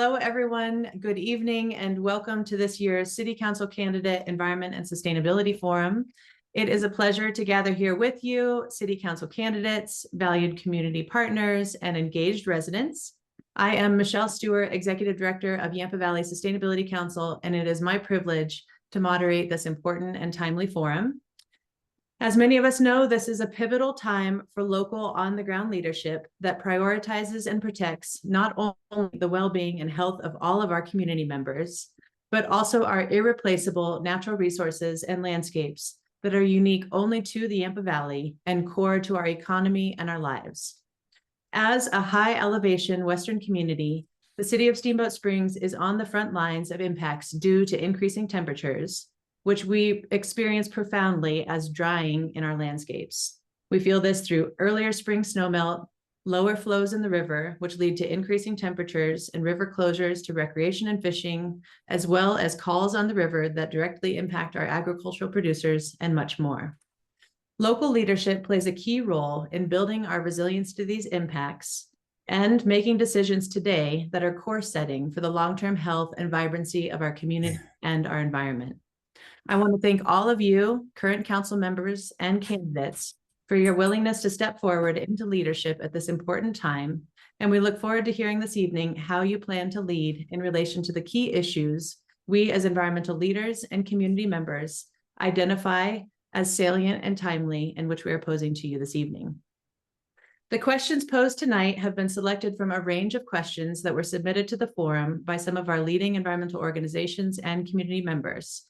Hello, everyone. Good evening and welcome to this year's City Council Candidate Environment and Sustainability Forum. It is a pleasure to gather here with you, City Council candidates, valued community partners, and engaged residents. I am Michelle Stewart, Executive Director of Yampa Valley Sustainability Council, and it is my privilege to moderate this important and timely forum. As many of us know, this is a pivotal time for local on-the-ground leadership that prioritizes and protects not only the well-being and health of all of our community members, but also our irreplaceable natural resources and landscapes that are unique only to the Yampa Valley and core to our economy and our lives. As a high-elevation Western community, the city of Steamboat Springs is on the front lines of impacts due to increasing temperatures, which we experience profoundly as drying in our landscapes. We feel this through earlier spring snowmelt, lower flows in the river, which lead to increasing temperatures and river closures to recreation and fishing, as well as calls on the river that directly impact our agricultural producers and much more. Local leadership plays a key role in building our resilience to these impacts and making decisions today that are course setting for the long-term health and vibrancy of our community and our environment. I want to thank all of you, current council members and candidates, for your willingness to step forward into leadership at this important time. And we look forward to hearing this evening how you plan to lead in relation to the key issues we as environmental leaders and community members identify as salient and timely, and which we are posing to you this evening. The questions posed tonight have been selected from a range of questions that were submitted to the forum by some of our leading environmental organizations and community members.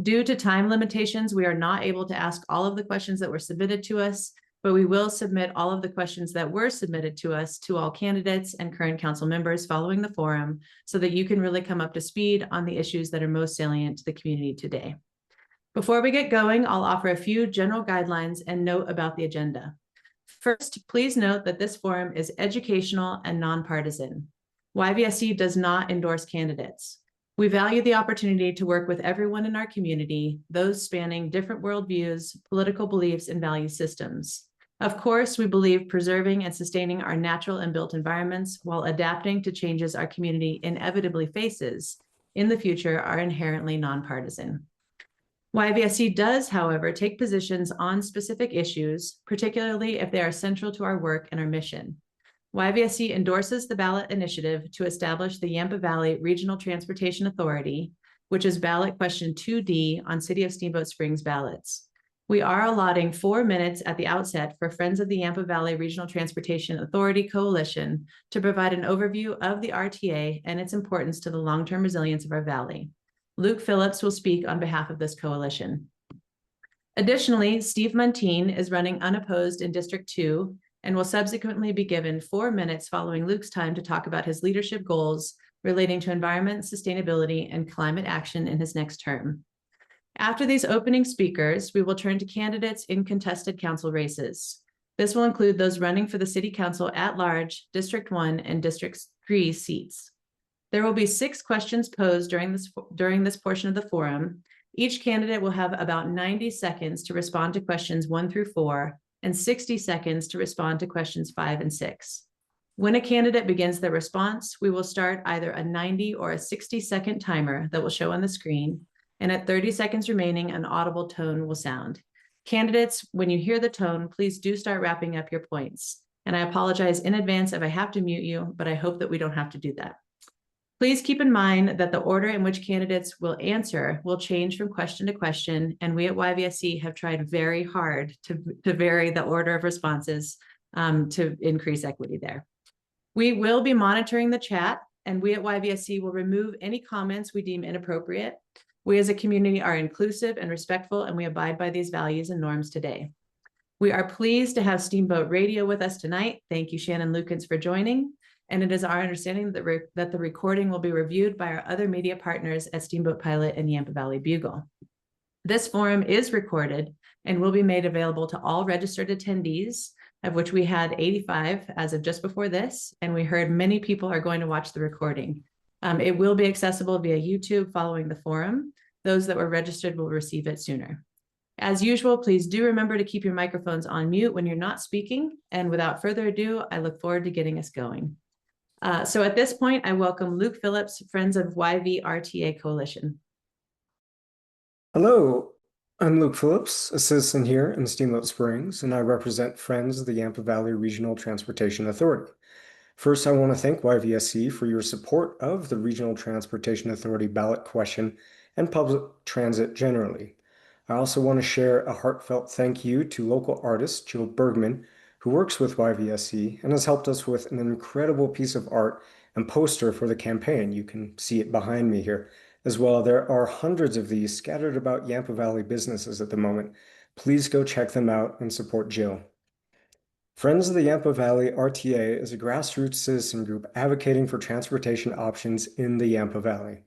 Due to time limitations, we are not able to ask all of the questions that were submitted to us, but we will submit all of the questions that were submitted to us to all candidates and current council members following the forum so that you can really come up to speed on the issues that are most salient to the community today. Before we get going, I'll offer a few general guidelines and note about the agenda. First, please note that this forum is educational and nonpartisan. YVSC does not endorse candidates. We value the opportunity to work with everyone in our community, those spanning different worldviews, political beliefs, and value systems. Of course, we believe preserving and sustaining our natural and built environments while adapting to changes our community inevitably faces in the future are inherently nonpartisan. YVSC does, however, take positions on specific issues, particularly if they are central to our work and our mission. YVSC endorses the ballot initiative to establish the Yampa Valley Regional Transportation Authority, which is ballot question 2D on City of Steamboat Springs ballots. We are allotting 4 minutes at the outset for Friends of the Yampa Valley Regional Transportation Authority Coalition to provide an overview of the RTA and its importance to the long-term resilience of our valley. Luke Phillips will speak on behalf of this coalition. Additionally, Steve Muntean is running unopposed in District 2 and will subsequently be given 4 minutes following Luke's time to talk about his leadership goals relating to environment, sustainability, and climate action in his next term. After these opening speakers, we will turn to candidates in contested council races. This will include those running for the City Council at large, District 1 and District 3 seats. There will be 6 questions posed during this portion of the forum. Each candidate will have about 90 seconds to respond to questions 1 through 4, and 60 seconds to respond to questions 5 and 6. When a candidate begins their response, we will start either a 90 or a 60-second timer that will show on the screen, and at 30 seconds remaining, an audible tone will sound. Candidates, when you hear the tone, please do start wrapping up your points. And I apologize in advance if I have to mute you, but I hope that we don't have to do that. Please keep in mind that the order in which candidates will answer will change from question to question, and we at YVSC have tried very hard to vary the order of responses to increase equity there. We will be monitoring the chat, and we at YVSC will remove any comments we deem inappropriate. We as a community are inclusive and respectful, and we abide by these values and norms today. We are pleased to have Steamboat Radio with us tonight. Thank you, Shannon Lukens, for joining. And it is our understanding that the recording will be reviewed by our other media partners at Steamboat Pilot and Yampa Valley Bugle. This forum is recorded and will be made available to all registered attendees, of which we had 85 as of just before this, and we heard many people are going to watch the recording. It will be accessible via YouTube following the forum. Those that were registered will receive it sooner. As usual, please do remember to keep your microphones on mute when you're not speaking, and without further ado, I look forward to getting us going. So at this point, I welcome Luke Phillips, Friends of YVRTA Coalition. Hello, I'm Luke Phillips, a citizen here in Steamboat Springs, and I represent Friends of the Yampa Valley Regional Transportation Authority. First, I want to thank YVSC for your support of the Regional Transportation Authority ballot question and public transit generally. I also want to share a heartfelt thank you to local artist Jill Bergman, who works with YVSC and has helped us with an incredible piece of art and poster for the campaign. You can see it behind me here. As well, there are hundreds of these scattered about Yampa Valley businesses at the moment. Please go check them out and support Jill. Friends of the Yampa Valley RTA is a grassroots citizen group advocating for transportation options in the Yampa Valley.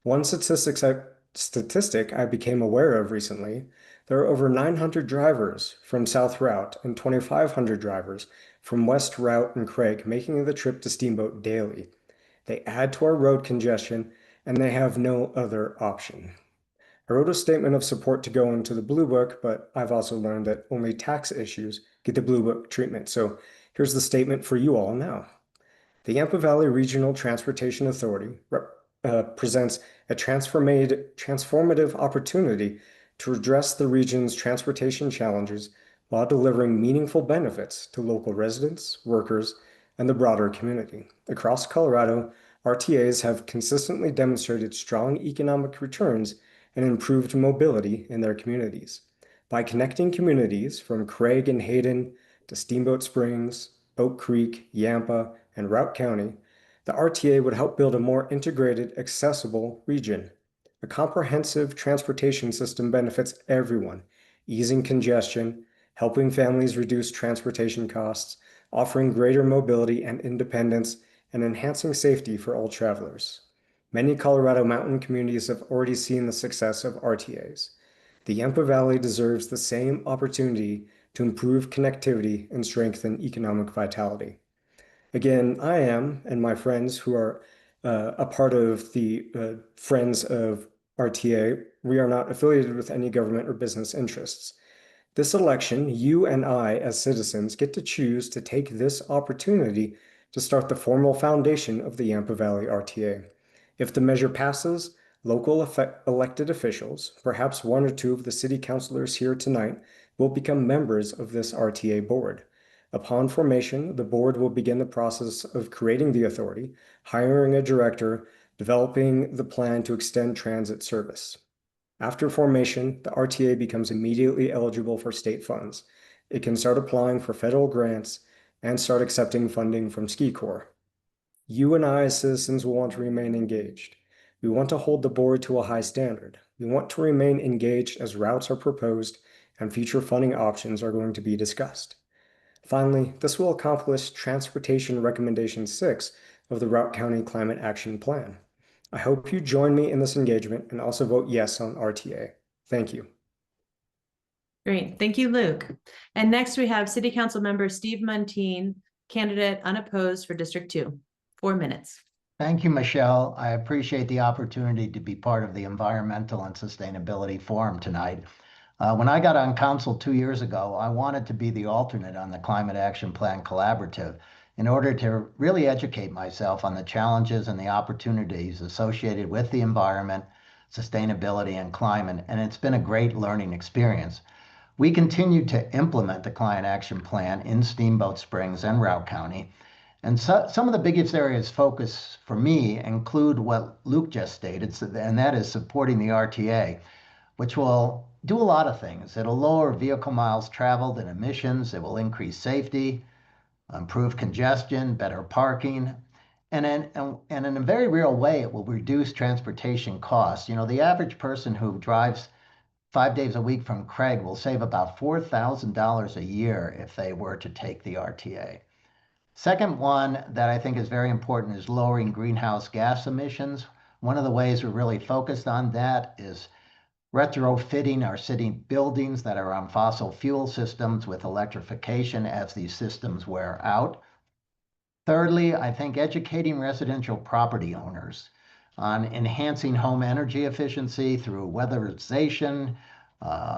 One statistic I became aware of recently, there are over 900 drivers from South Route and 2,500 drivers from West Route and Craig making the trip to Steamboat daily. They add to our road congestion and they have no other option. I wrote a statement of support to go into the Blue Book, but I've also learned that only tax issues get the Blue Book treatment. So here's the statement for you all now. The Yampa Valley Regional Transportation Authority presents a transformative opportunity to address the region's transportation challenges while delivering meaningful benefits to local residents, workers, and the broader community. Across Colorado, RTAs have consistently demonstrated strong economic returns and improved mobility in their communities. By connecting communities from Craig and Hayden to Steamboat Springs, Oak Creek, Yampa, and Routt County, the RTA would help build a more integrated, accessible region. A comprehensive transportation system benefits everyone, easing congestion, helping families reduce transportation costs, offering greater mobility and independence, and enhancing safety for all travelers. Many Colorado mountain communities have already seen the success of RTAs. The Yampa Valley deserves the same opportunity to improve connectivity and strengthen economic vitality. Again, I am, and my friends who are a part of the Friends of RTA, we are not affiliated with any government or business interests. This election, you and I, as citizens, get to choose to take this opportunity to start the formal foundation of the Yampa Valley RTA. If the measure passes, local elected officials, perhaps one or two of the city councilors here tonight, will become members of this RTA board. Upon formation, the board will begin the process of creating the authority, hiring a director, developing the plan to extend transit service. After formation, the RTA becomes immediately eligible for state funds. It can start applying for federal grants and start accepting funding from Ski Corps. You and I as citizens will want to remain engaged. We want to hold the board to a high standard. We want to remain engaged as routes are proposed and future funding options are going to be discussed. Finally, this will accomplish Transportation Recommendation 6 of the Routt County Climate Action Plan. I hope you join me in this engagement and also vote yes on RTA. Thank you. Great. Thank you, Luke. And next we have City Council member Steve Muntean, candidate unopposed for District 2. 4 minutes. Thank you, Michelle. I appreciate the opportunity to be part of the Environmental and Sustainability Forum tonight. When I got on council 2 years ago, I wanted to be the alternate on the Climate Action Plan Collaborative in order to really educate myself on the challenges and the opportunities associated with the environment, sustainability, and climate, and it's been a great learning experience. We continue to implement the Climate Action Plan in Steamboat Springs and Routt County, and some of the biggest areas of focus for me include what Luke just stated, and that is supporting the RTA, which will do a lot of things. It'll lower vehicle miles traveled and emissions. It will increase safety, improve congestion, better parking, and in a very real way, it will reduce transportation costs. You know, the average person who drives 5 days a week from Craig will save about $4,000 a year if they were to take the RTA. Second one that I think is very important is lowering greenhouse gas emissions. One of the ways we're really focused on that is retrofitting our city buildings that are on fossil fuel systems with electrification as these systems wear out. Thirdly, I think educating residential property owners on enhancing home energy efficiency through weatherization,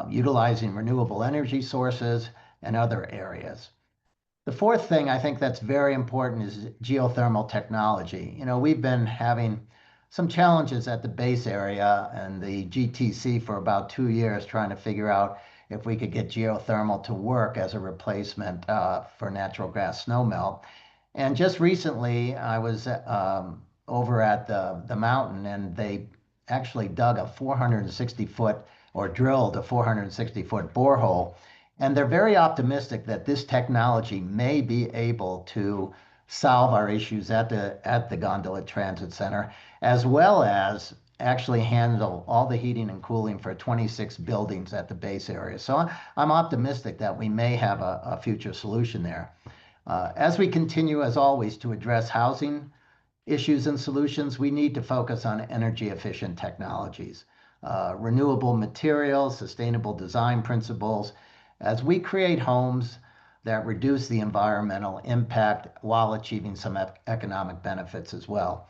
utilizing renewable energy sources, and other areas. The fourth thing I think that's very important is geothermal technology. We've been having some challenges at the base area and the GTC for about 2 years trying to figure out if we could get geothermal to work as a replacement for natural gas snowmelt. And just recently, I was over at the mountain, and they actually dug a 460-foot or drilled a 460-foot borehole. And they're very optimistic that this technology may be able to solve our issues at the Gondola Transit Center, as well as actually handle all the heating and cooling for 26 buildings at the base area. So I'm optimistic that we may have a future solution there. As we continue, as always, to address housing issues and solutions, we need to focus on energy efficient technologies, renewable materials, sustainable design principles, as we create homes that reduce the environmental impact while achieving some economic benefits as well.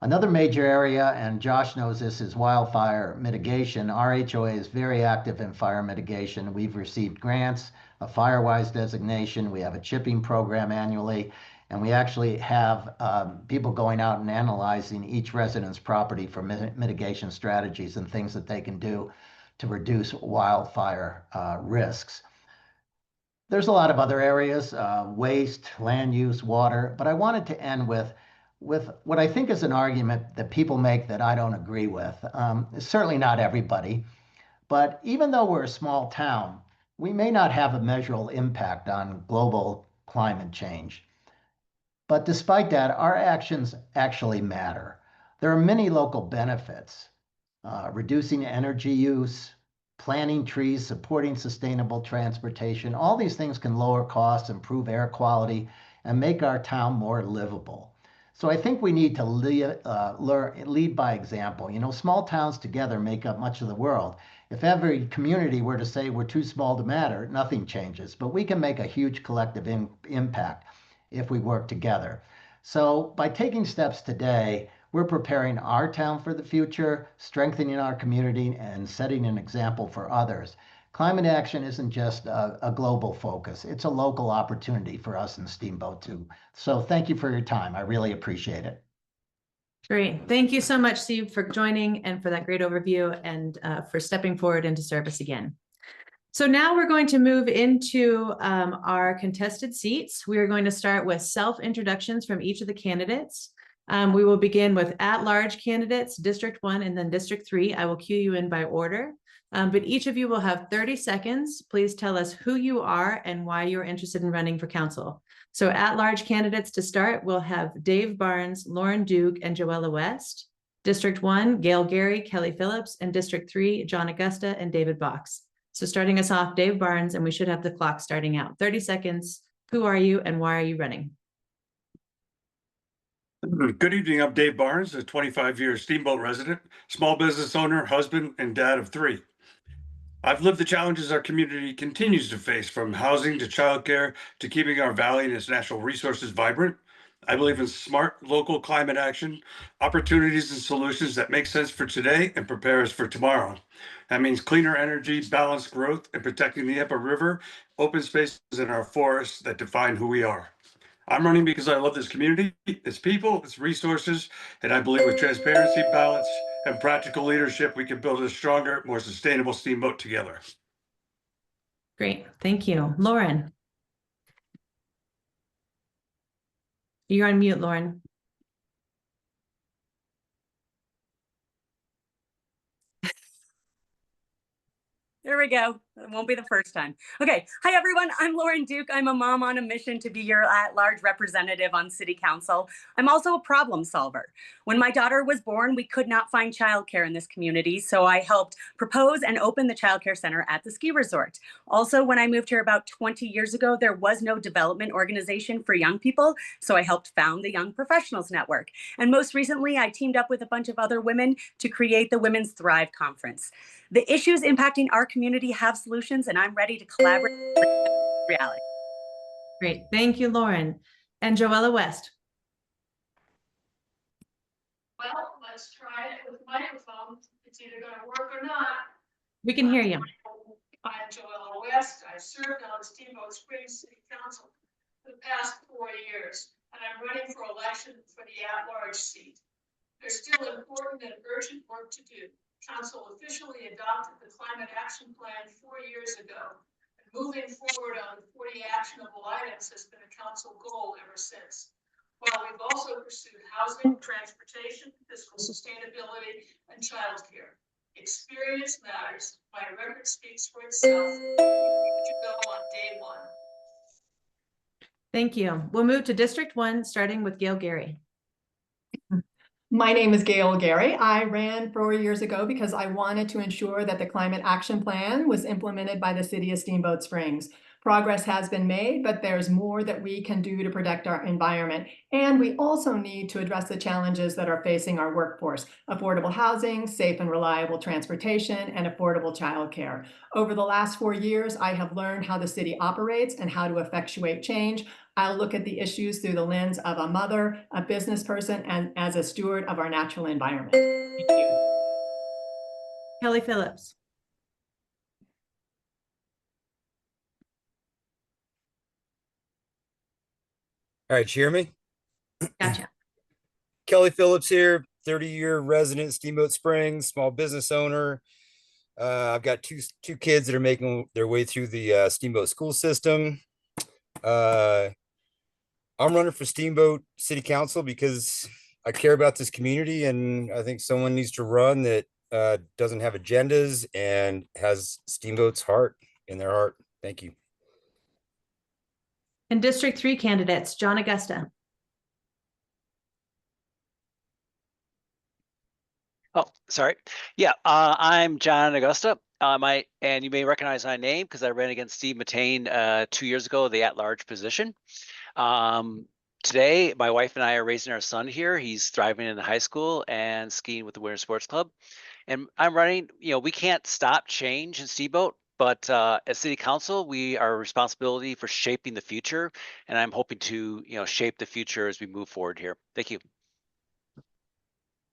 Another major area, and Josh knows this, is wildfire mitigation. Our HOA is very active in fire mitigation. We've received grants, a FireWise designation. We have a chipping program annually, and we actually have people going out and analyzing each resident's property for mitigation strategies and things that they can do to reduce wildfire risks. There's a lot of other areas, waste, land use, water, but I wanted to end with what I think is an argument that people make that I don't agree with. Certainly not everybody, but even though we're a small town, we may not have a measurable impact on global climate change. But despite that, our actions actually matter. There are many local benefits, reducing energy use, planting trees, supporting sustainable transportation. All these things can lower costs, improve air quality, and make our town more livable. So I think we need to lead by example. Small towns together make up much of the world. If every community were to say we're too small to matter, nothing changes. But we can make a huge collective impact if we work together. So by taking steps today, we're preparing our town for the future, strengthening our community, and setting an example for others. Climate action isn't just a global focus. It's a local opportunity for us in Steamboat too. So thank you for your time. I really appreciate it. Great. Thank you so much, Steve, for joining and for that great overview and for stepping forward into service again. So now we're going to move into our contested seats. We are going to start with self-introductions from each of the candidates. We will begin with at-large candidates, District 1 and then District 3. I will cue you in by order. But each of you will have 30 seconds. Please tell us who you are and why you're interested in running for council. So at-large candidates to start, we'll have Dave Barnes, Loryn Duke, and Joella West. District 1, Gail Garey, Kelly Phillips, and District 3, John Agosta and David Box. So starting us off, Dave Barnes, and we should have the clock starting out. 30 seconds. Who are you and why are you running? Good evening. I'm Dave Barnes, a 25-year Steamboat resident, small business owner, husband, and dad of 3. I've lived the challenges our community continues to face, from housing to childcare to keeping our valley and its natural resources vibrant. I believe in smart local climate action, opportunities and solutions that make sense for today and prepare us for tomorrow. That means cleaner energy, balanced growth, and protecting the Yampa River, open spaces in our forests that define who we are. I'm running because I love this community, its people, its resources, and I believe with transparency, balance, and practical leadership, we can build a stronger, more sustainable Steamboat together. Great. Thank you. Loryn. You're on mute, Loryn. There we go. It won't be the first time. Okay. Hi, everyone. I'm Loryn Duke. I'm a mom on a mission to be your at-large representative on City Council. I'm also a problem solver. When my daughter was born, we could not find childcare in this community, so I helped propose and open the childcare center at the ski resort. Also, when I moved here about 20 years ago, there was no development organization for young people, so I helped found the Young Professionals Network. And most recently, I teamed up with a bunch of other women to create the Women's Thrive Conference. The issues impacting our community have solutions, and I'm ready to collaborate with reality. Great. Thank you, Loryn. And Joella West. Well, let's try it with microphone. It's either going to work or not. We can hear you. I'm Joella West. I served on the Steamboat Springs City Council for the past 4 years, and I'm running for election for the at-large seat. There's still important and urgent work to do. Council officially adopted the Climate Action Plan 4 years ago. And moving forward on 40 actionable items has been a council goal ever since. While we've also pursued housing, transportation, fiscal sustainability, and childcare. Experience matters. My record speaks for itself. To go on day one. Thank you. We'll move to District 1, starting with Gail Garey. My name is Gail Garey. I ran 4 years ago because I wanted to ensure that the Climate Action Plan was implemented by the City of Steamboat Springs. Progress has been made, but there's more that we can do to protect our environment. And we also need to address the challenges that are facing our workforce: affordable housing, safe and reliable transportation, and affordable childcare. Over the last 4 years, I have learned how the city operates and how to effectuate change. I'll look at the issues through the lens of a mother, a business person, and as a steward of our natural environment. Thank you. Kelly Phillips. All right, you hear me? Gotcha. Kelly Phillips here, 30-year resident, Steamboat Springs, small business owner. I've got two kids that are making their way through the Steamboat school system. I'm running for Steamboat City Council because I care about this community, and I think someone needs to run that doesn't have agendas and has Steamboat's heart in their heart. Thank you. And District 3 candidates, John Agosta. Oh, sorry. Yeah, I'm John Agosta. And you may recognize my name because I ran against Steve Muntean 2 years ago, the at-large position. Today, my wife and I are raising our son here. He's thriving in the high school and skiing with the Winter Sports Club. And I'm running, we can't stop change in Steamboat, but as City Council, we are responsibility for shaping the future. And I'm hoping to, shape the future as we move forward here. Thank you.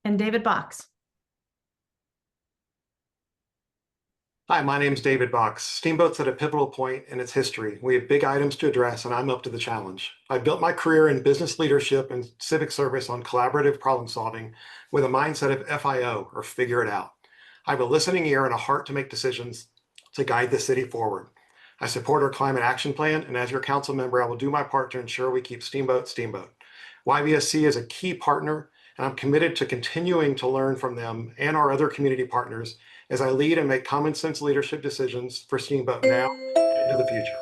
And David Box. Hi, my name is David Box. Steamboat's at a pivotal point in its history. We have big items to address, and I'm up to the challenge. I built my career in business leadership and civic service on collaborative problem solving with a mindset of FIO, or figure it out. I have a listening ear and a heart to make decisions to guide the city forward. I support our climate action plan, and as your council member, I will do my part to ensure we keep Steamboat Steamboat. YVSC is a key partner, and I'm committed to continuing to learn from them and our other community partners as I lead and make common sense leadership decisions for Steamboat now and into the future.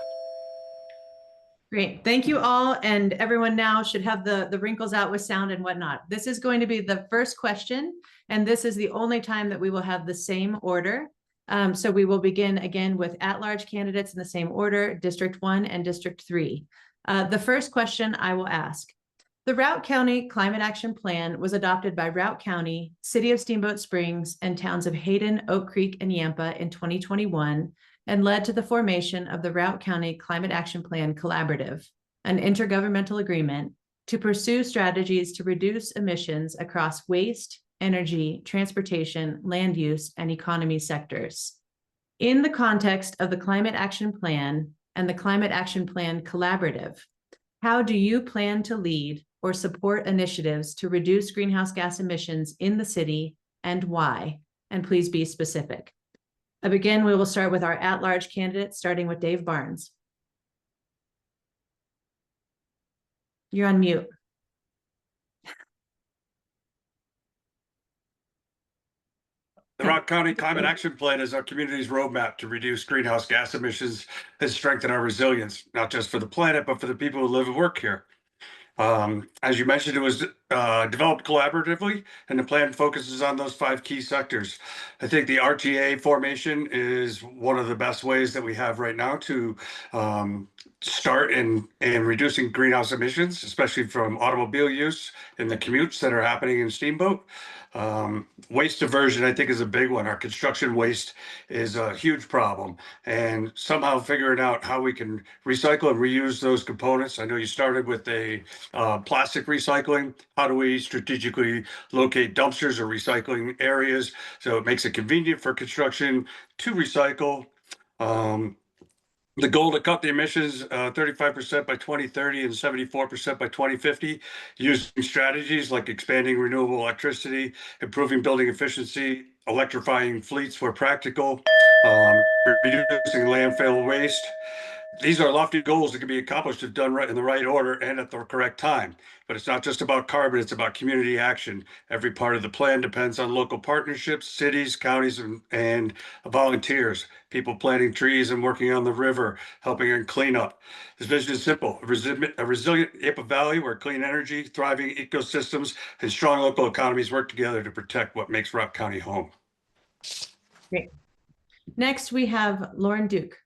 Great. Thank you all. And everyone now should have the wrinkles out with sound and whatnot. This is going to be the first question, and this is the only time that we will have the same order. So we will begin again with at-large candidates in the same order, District 1 and District 3. The first question I will ask. The Routt County Climate Action Plan was adopted by Routt County, City of Steamboat Springs, and towns of Hayden, Oak Creek, and Yampa in 2021, and led to the formation of the Routt County Climate Action Plan Collaborative, an intergovernmental agreement to pursue strategies to reduce emissions across waste, energy, transportation, land use, and economy sectors. In the context of the Climate Action Plan and the Climate Action Plan Collaborative, how do you plan to lead or support initiatives to reduce greenhouse gas emissions in the city, and why? And please be specific. Again, we will start with our at-large candidates, starting with Dave Barnes. You're on mute. The Routt County Climate Action Plan is our community's roadmap to reduce greenhouse gas emissions and strengthen our resilience, not just for the planet, but for the people who live and work here. As you mentioned, it was developed collaboratively, and the plan focuses on those 5 key sectors. I think the RTA formation is one of the best ways that we have right now to start in reducing greenhouse emissions, especially from automobile use and the commutes that are happening in Steamboat. Waste diversion, I think, is a big one. Our construction waste is a huge problem, and somehow figuring out how we can recycle and reuse those components. I know you started with a plastic recycling. How do we strategically locate dumpsters or recycling areas so it makes it convenient for construction to recycle? The goal to cut the emissions 35% by 2030 and 74% by 2050, using strategies like expanding renewable electricity, improving building efficiency, electrifying fleets where practical, reducing landfill waste. These are lofty goals that can be accomplished if done right in the right order and at the correct time. But it's not just about carbon, it's about community action. Every part of the plan depends on local partnerships, cities, counties, and volunteers, people planting trees and working on the river, helping in cleanup. This vision is simple: a resilient Yampa Valley where clean energy, thriving ecosystems, and strong local economies work together to protect what makes Rock County home. Great. Next, we have Loryn Duke.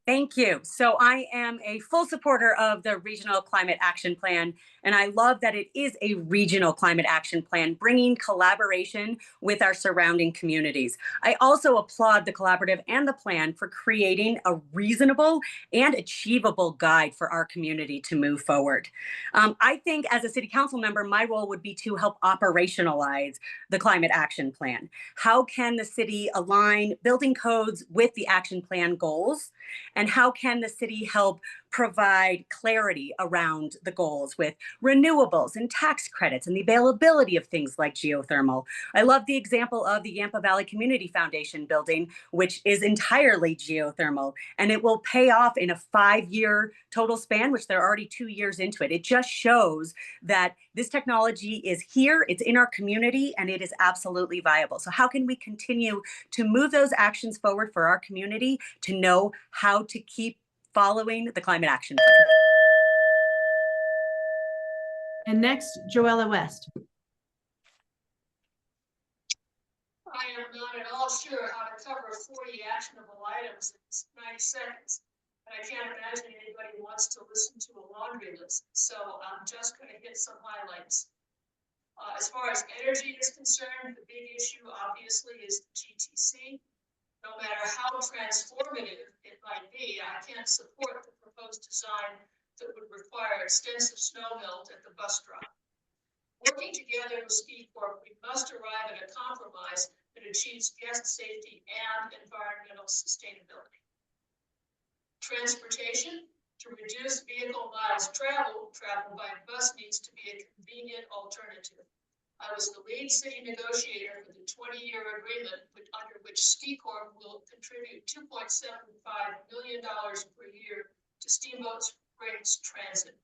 Thank you. So I am a full supporter of the Regional Climate Action Plan, and I love that it is a regional climate action plan, bringing collaboration with our surrounding communities. I also applaud the collaborative and the plan for creating a reasonable and achievable guide for our community to move forward. I think as a city council member, my role would be to help operationalize the climate action plan. How can the city align building codes with the action plan goals? And how can the city help provide clarity around the goals with renewables and tax credits and the availability of things like geothermal? I love the example of the Yampa Valley Community Foundation building, which is entirely geothermal, and it will pay off in a 5-year total span, which they're already 2 years into it. It just shows that this technology is here, it's in our community, and it is absolutely viable. So how can we continue to move those actions forward for our community to know how to keep following the climate action plan? And next, Joella West. I am not at all sure how to cover 40 actionable items in 90 seconds. And I can't imagine anybody wants to listen to a laundry list. So I'm just going to hit some highlights. As far as energy is concerned, the big issue obviously is the GTC. No matter how transformative it might be, I can't support the proposed design that would require extensive snow melt at the bus drop. Working together with Ski Corp, we must arrive at a compromise that achieves guest safety and environmental sustainability. Transportation: to reduce vehicle miles travel by bus needs to be a convenient alternative. I was the lead city negotiator for the 20-year agreement under which Ski Corp will contribute $2.75 million per year to Steamboat Springs Transit.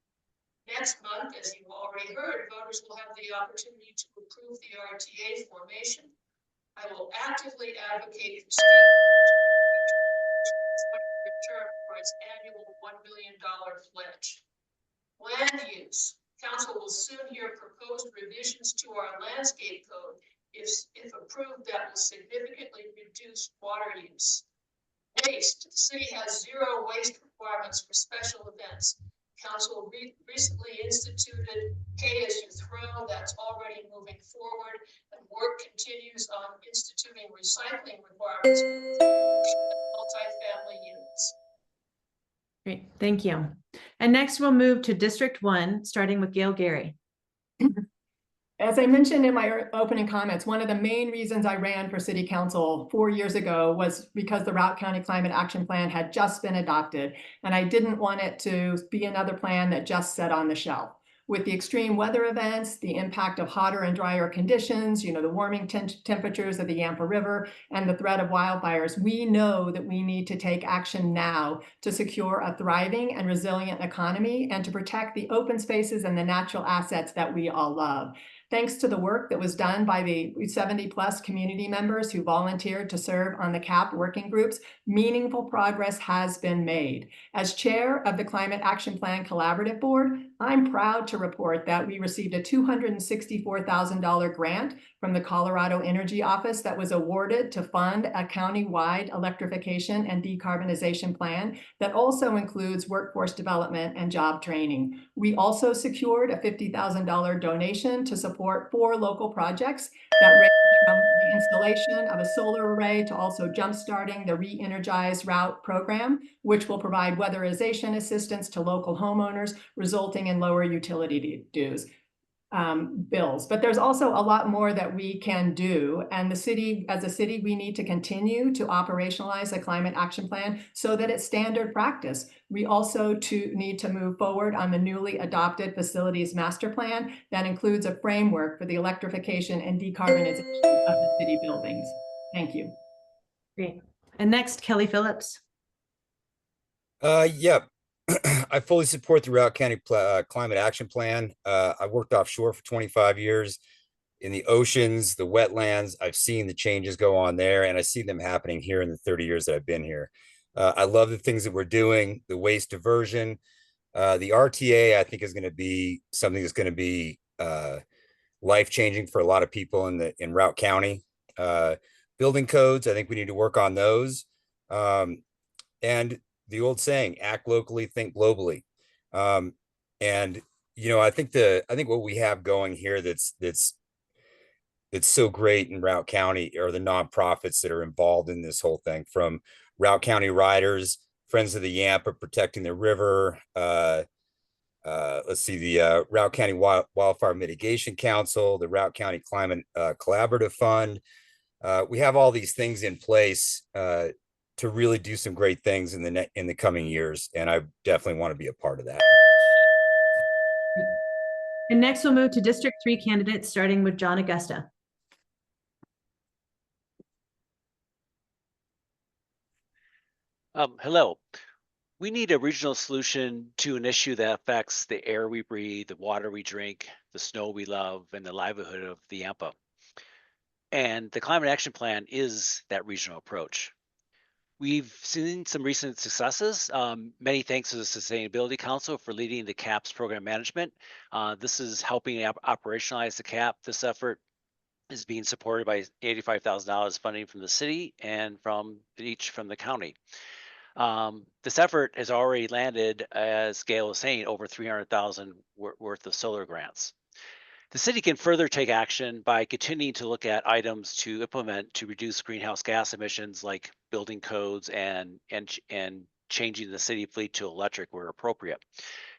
Next month, as you've already heard, voters will have the opportunity to approve the RTA formation. I will actively advocate for return for its annual $1 million pledge. Land use: council will soon hear proposed revisions to our landscape code. If approved, that will significantly reduce water use. Waste: the city has zero waste requirements for special events. Council recently instituted pay as you throw. That's already moving forward, and work continues on instituting recycling requirements for multifamily units. Great, thank you. And next we'll move to District 1, starting with Gail Garey. As I mentioned in my opening comments, one of the main reasons I ran for city council 4 years ago was because the Rock County Climate Action Plan had just been adopted, and I didn't want it to be another plan that just sat on the shelf. With the extreme weather events, the impact of hotter and drier conditions, the warming temperatures of the Yampa River, and the threat of wildfires, we know that we need to take action now to secure a thriving and resilient economy and to protect the open spaces and the natural assets that we all love. Thanks to the work that was done by the 70+ community members who volunteered to serve on the CAP working groups, meaningful progress has been made. As chair of the Climate Action Plan Collaborative Board, I'm proud to report that we received a $264,000 grant from the Colorado Energy Office that was awarded to fund a county-wide electrification and decarbonization plan that also includes workforce development and job training. We also secured a $50,000 donation to support 4 local projects that range from the installation of a solar array to also jumpstarting the Re-Energize Route program, which will provide weatherization assistance to local homeowners, resulting in lower utility dues. bills. But there's also a lot more that we can do. And the city, as a city, we need to continue to operationalize a climate action plan so that it's standard practice. We also need to move forward on the newly adopted facilities master plan that includes a framework for the electrification and decarbonization of the city buildings. Thank you. Great. And next, Kelly Phillips. Yeah, I fully support the Routt County Climate Action Plan. I worked offshore for 25 years in the oceans, the wetlands. I've seen the changes go on there, and I see them happening here in the 30 years that I've been here. I love the things that we're doing, the waste diversion. The RTA, I think, is going to be something that's going to be life-changing for a lot of people in Routt County. Building codes, I think we need to work on those. And the old saying, act locally, think globally. And I think what we have going here that's so great in Routt County are the nonprofits that are involved in this whole thing, from Routt County Riders, Friends of the Yampa, Protecting the River, let's see, the Routt County Wildfire Mitigation Council, the Routt County Climate Collaborative Fund. We have all these things in place to really do some great things in the coming years, and I definitely want to be a part of that. And next we'll move to District 3 candidates, starting with John Agosta. Hello. We need a regional solution to an issue that affects the air we breathe, the water we drink, the snow we love, and the livelihood of the Yampa. And the Climate Action Plan is that regional approach. We've seen some recent successes. Many thanks to the Sustainability Council for leading the CAPS program management. This is helping operationalize the CAP. This effort is being supported by $85,000 funding from the city and from the county. This effort has already landed, as Gail was saying, over $300,000 worth of solar grants. The city can further take action by continuing to look at items to implement to reduce greenhouse gas emissions, like building codes and changing the city fleet to electric where appropriate.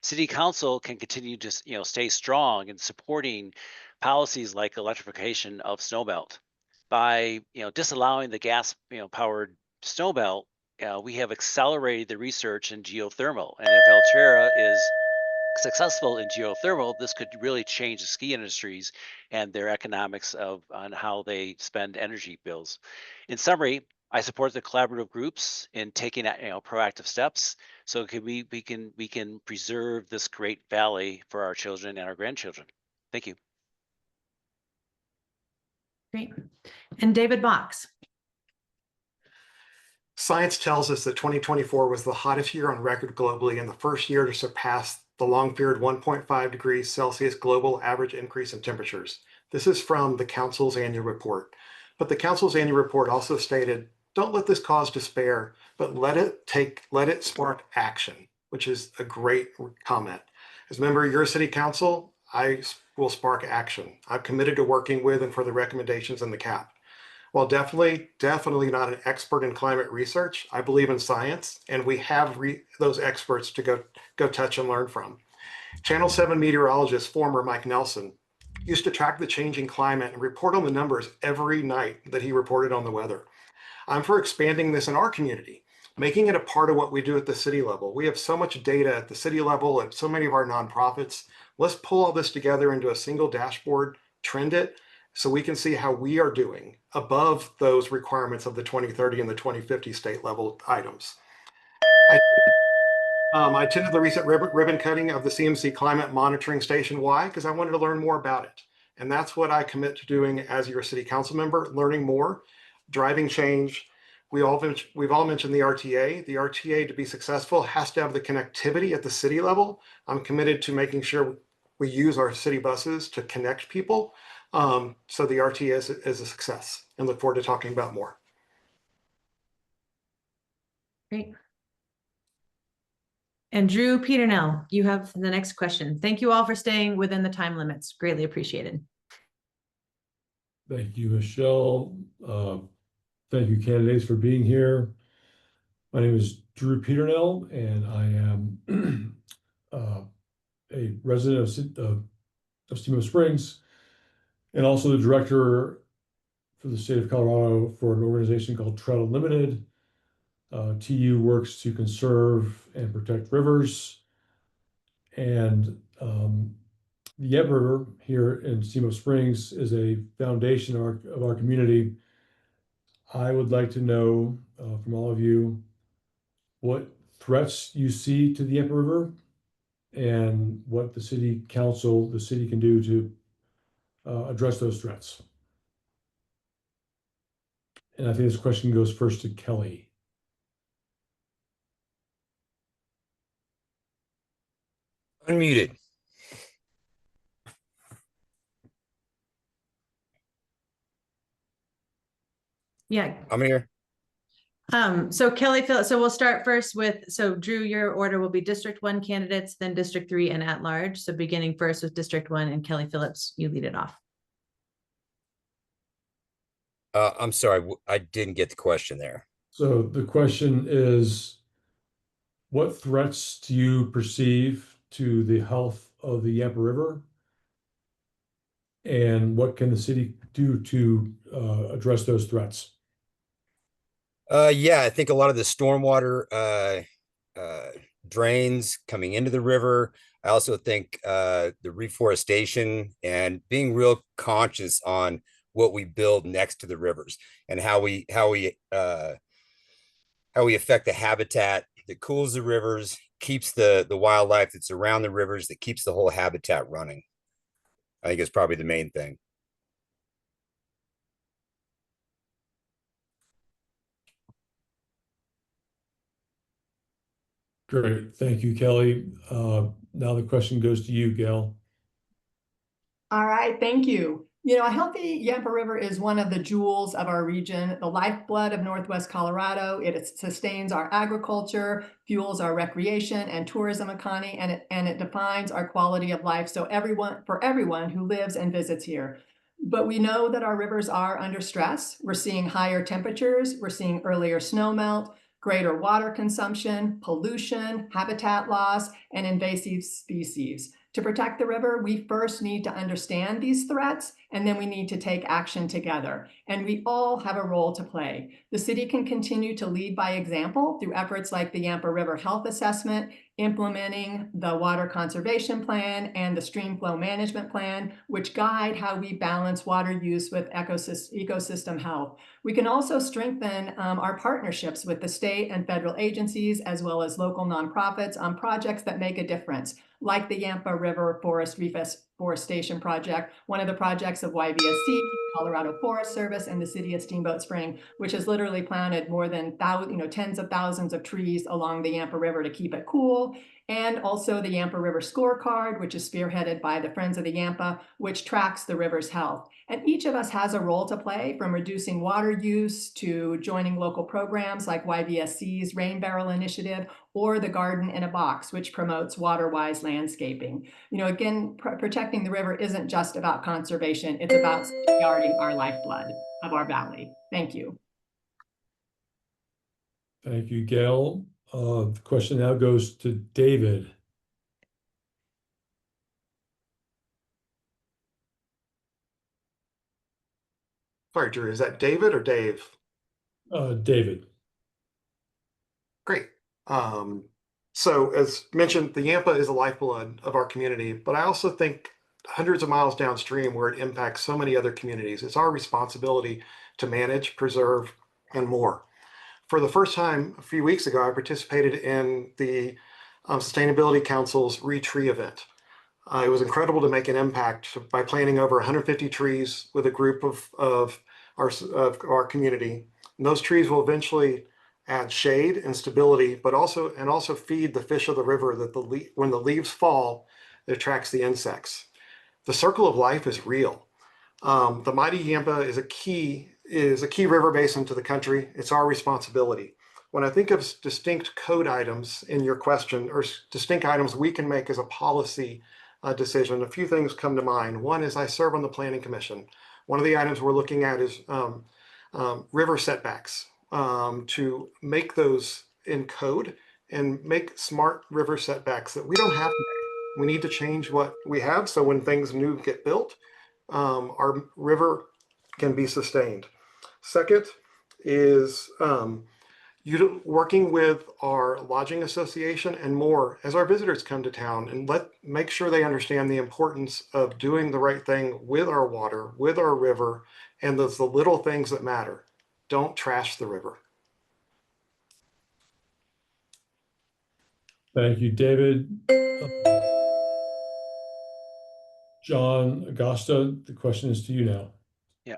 City Council can continue to stay strong in supporting policies like electrification of snowbelt. By disallowing the gas powered snowbelt, we have accelerated the research in geothermal, and if Alterra is successful in geothermal, this could really change the ski industries and their economics on how they spend energy bills. In summary, I support the collaborative groups in taking proactive steps so we can preserve this great valley for our children and our grandchildren. Thank you. Great. And David Box. Science tells us that 2024 was the hottest year on record globally and the first year to surpass the long period 1.5 degrees Celsius global average increase in temperatures. This is from the Council's annual report. But the Council's annual report also stated, don't let this cause despair, but let it spark action, which is a great comment. As a member of your city council, I will spark action. I'm committed to working with and for the recommendations in the CAP. While definitely not an expert in climate research, I believe in science, and we have those experts to go touch and learn from. Channel 7 meteorologist, former Mike Nelson, used to track the changing climate and report on the numbers every night that he reported on the weather. I'm for expanding this in our community, making it a part of what we do at the city level. We have so much data at the city level and so many of our nonprofits. Let's pull all this together into a single dashboard, trend it, so we can see how we are doing above those requirements of the 2030 and the 2050 state level items. I attended the recent ribbon cutting of the CMC Climate Monitoring Station. Why? Because I wanted to learn more about it. And that's what I commit to doing as your city council member, learning more, driving change. We've all mentioned the RTA. The RTA, to be successful, has to have the connectivity at the city level. I'm committed to making sure we use our city buses to connect people. So the RTA is a success, and look forward to talking about more. Great. And Drew Peternell, you have the next question. Thank you all for staying within the time limits. Greatly appreciated. Thank you, Michelle. Thank you, candidates, for being here. My name is Drew Peternell, and I am a resident of of Steamboat Springs, and also the director for the state of Colorado for an organization called Trout Unlimited. TU works to conserve and protect rivers. And the Yampa River here in Steamboat Springs is a foundation of our community. I would like to know from all of you what threats you see to the Yampa River and what the city council, the city can do to address those threats. And I think this question goes first to Kelly. Unmuted. Yeah. I'm here. So Kelly, so we'll start first with, so Drew, your order will be District 1 candidates, then District 3 and at large. So beginning first with District 1, and Kelly Phillips, you lead it off. I'm sorry, I didn't get the question there. So the question is, what threats do you perceive to the health of the Yampa River? And what can the city do to address those threats? Yeah, I think a lot of the stormwater drains coming into the river. I also think the reforestation and being real conscious on what we build next to the rivers and how we affect the habitat that cools the rivers, keeps the wildlife that's around the rivers, that keeps the whole habitat running. I think it's probably the main thing. Great, thank you, Kelly. Now the question goes to you, Gail. All right, thank you. You know, a healthy Yampa River is one of the jewels of our region, the lifeblood of Northwest Colorado. It sustains our agriculture, fuels our recreation and tourism economy, and it defines our quality of life. So for everyone who lives and visits here. But we know that our rivers are under stress. We're seeing higher temperatures. We're seeing earlier snowmelt, greater water consumption, pollution, habitat loss, and invasive species. To protect the river, we first need to understand these threats, and then we need to take action together. And we all have a role to play. The city can continue to lead by example through efforts like the Yampa River Health Assessment, implementing the Water Conservation Plan and the Stream Flow Management Plan, which guide how we balance water use with ecosystem health. We can also strengthen our partnerships with the state and federal agencies, as well as local nonprofits on projects that make a difference, like the Yampa River Forest Reforestation Project, one of the projects of YVSC, Colorado Forest Service, and the city of Steamboat Springs, which has literally planted more than tens of thousands of trees along the Yampa River to keep it cool. And also the Yampa River Scorecard, which is spearheaded by the Friends of the Yampa, which tracks the river's health. And each of us has a role to play, from reducing water use to joining local programs like YVSC's Rain Barrel Initiative or the Garden in a Box, which promotes water-wise landscaping. You know, again, protecting the river isn't just about conservation, it's about safeguarding our lifeblood of our valley. Thank you. Thank you, Gail. The question now goes to David. Sorry, Drew, is that David or Dave? David. Great. So as mentioned, the Yampa is the lifeblood of our community, but I also think hundreds of miles downstream where it impacts so many other communities, it's our responsibility to manage, preserve, and more. For the first time a few weeks ago, I participated in the Sustainability Council's Retree event. It was incredible to make an impact by planting over 150 trees with a group of our community. And those trees will eventually add shade and stability, but also feed the fish of the river that when the leaves fall, it attracts the insects. The circle of life is real. The mighty Yampa is a key river basin to the country. It's our responsibility. When I think of distinct code items in your question, or distinct items we can make as a policy decision, a few things come to mind. One is I serve on the Planning Commission. One of the items we're looking at is river setbacks, to make those in code and make smart river setbacks that we don't have to make. We need to change what we have so when things new get built, our river can be sustained. Second is working with our lodging association and more as our visitors come to town, and make sure they understand the importance of doing the right thing with our water, with our river, and the little things that matter. Don't trash the river. Thank you, David. John Agosta, the question is to you now. Yeah.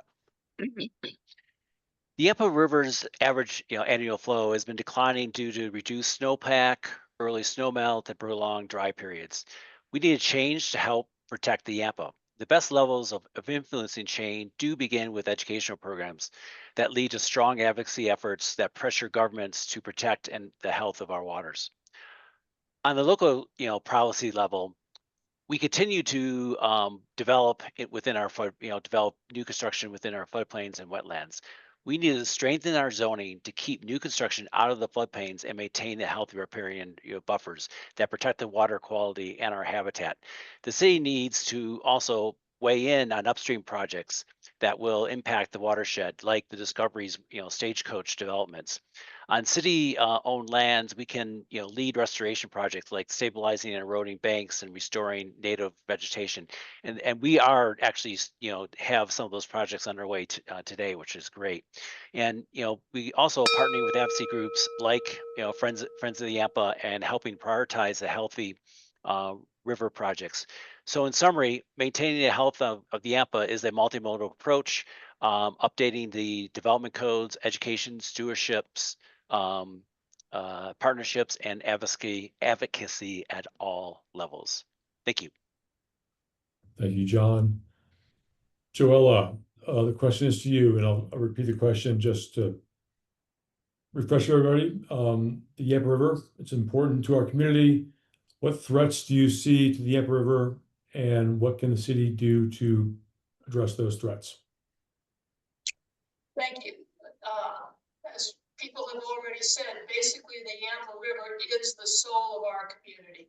The Yampa River's average annual flow has been declining due to reduced snowpack, early snowmelt, and prolonged dry periods. We need a change to help protect the Yampa. The best levels of influencing change do begin with educational programs that lead to strong advocacy efforts that pressure governments to protect the health of our waters. On the local policy level, we continue to develop new construction within our floodplains and wetlands. We need to strengthen our zoning to keep new construction out of the floodplains and maintain the healthy riparian buffers that protect the water quality and our habitat. The city needs to also weigh in on upstream projects that will impact the watershed, like the Discovery's stagecoach developments. On city-owned lands, we can lead restoration projects like stabilizing and eroding banks and restoring native vegetation. And we are actually have some of those projects underway today, which is great. And we also partnering with advocacy groups like Friends of the Yampa and helping prioritize the healthy river projects. So in summary, maintaining the health of the Yampa is a multimodal approach, updating the development codes, education, stewardships, partnerships, and advocacy at all levels. Thank you. Thank you, John. Joella, the question is to you, and I'll repeat the question just to refresh everybody. The Yampa River, it's important to our community. What threats do you see to the Yampa River, and what can the city do to address those threats? Thank you. As people have already said, basically the Yampa River is the soul of our community.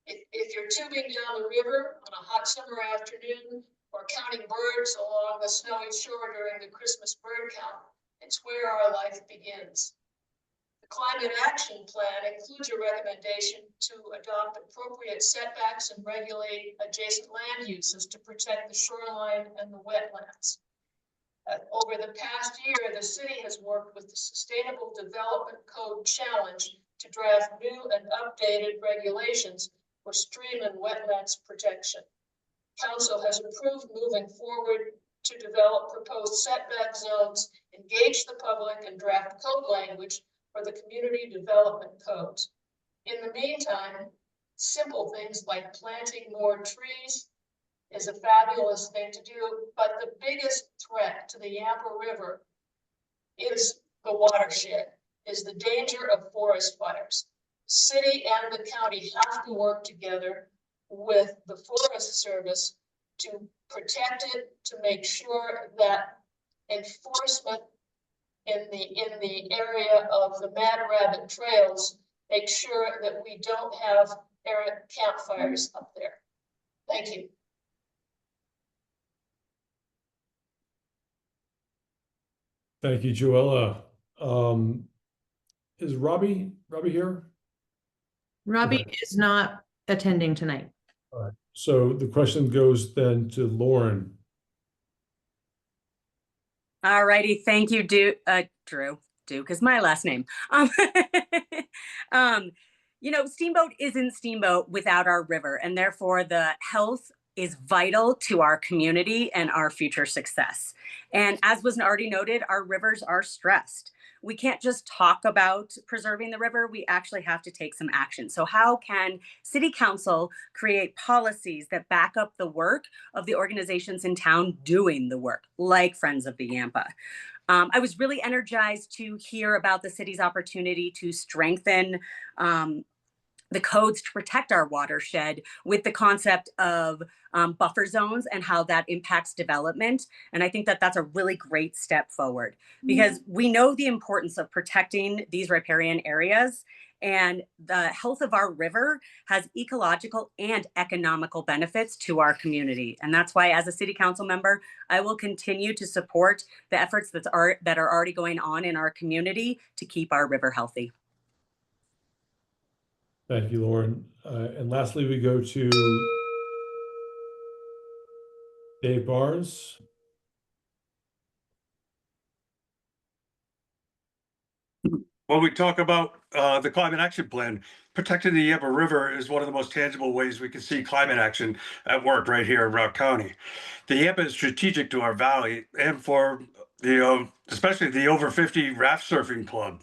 If you're tubing down the river on a hot summer afternoon or counting birds along the snowy shore during the Christmas bird count, it's where our life begins. The Climate Action Plan includes a recommendation to adopt appropriate setbacks and regulate adjacent land uses to protect the shoreline and the wetlands. Over the past year, the city has worked with the Sustainable Development Code Challenge to draft new and updated regulations for stream and wetlands protection. Council has approved moving forward to develop proposed setback zones, engage the public, and draft code language for the community development codes. In the meantime, simple things like planting more trees is a fabulous thing to do, but the biggest threat to the Yampa River is the watershed, is the danger of forest fires. The city and the county have to work together with the Forest Service to protect it, to make sure that enforcement in the area of the Mad Rabbit trails make sure that we don't have errant campfires up there. Thank you. Thank you, Joella. Is Robbie here? Robbie is not attending tonight. All right. So the question goes then to Loryn. All righty. Thank you, Drew. Duke is my last name. Steamboat isn't Steamboat without our river, and therefore the health is vital to our community and our future success. And as was already noted, our rivers are stressed. We can't just talk about preserving the river, we actually have to take some action. So how can City Council create policies that back up the work of the organizations in town doing the work, like Friends of the Yampa? I was really energized to hear about the city's opportunity to strengthen the codes to protect our watershed with the concept of buffer zones and how that impacts development. And I think that that's a really great step forward because we know the importance of protecting these riparian areas. And the health of our river has ecological and economical benefits to our community. And that's why, as a city council member, I will continue to support the efforts that are already going on in our community to keep our river healthy. Thank you, Loryn. And lastly, we go to Dave Barnes. When we talk about the climate action plan, protecting the Yampa River is one of the most tangible ways we can see climate action at work right here in Rock County. The Yampa is strategic to our valley and for the especially the over 50 raft surfing club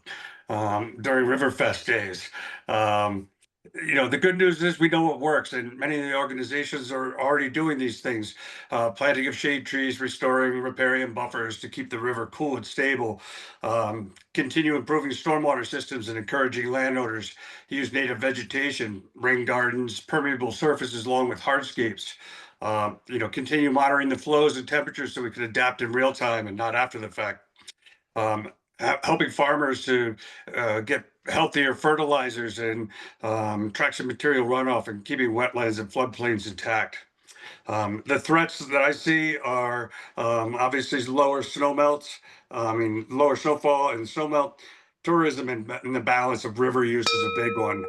during Riverfest days. The good news is we know it works, and many of the organizations are already doing these things: planting of shade trees, restoring riparian buffers to keep the river cool and stable, continue improving stormwater systems and encouraging landowners to use native vegetation, rain gardens, permeable surfaces along with hardscapes. Continue monitoring the flows and temperatures so we can adapt in real time and not after the fact. Helping farmers to get healthier fertilizers and traction material runoff and keeping wetlands and floodplains intact. The threats that I see are obviously lower snowmelts, lower snowfall and snowmelt. Tourism and the balance of river use is a big one.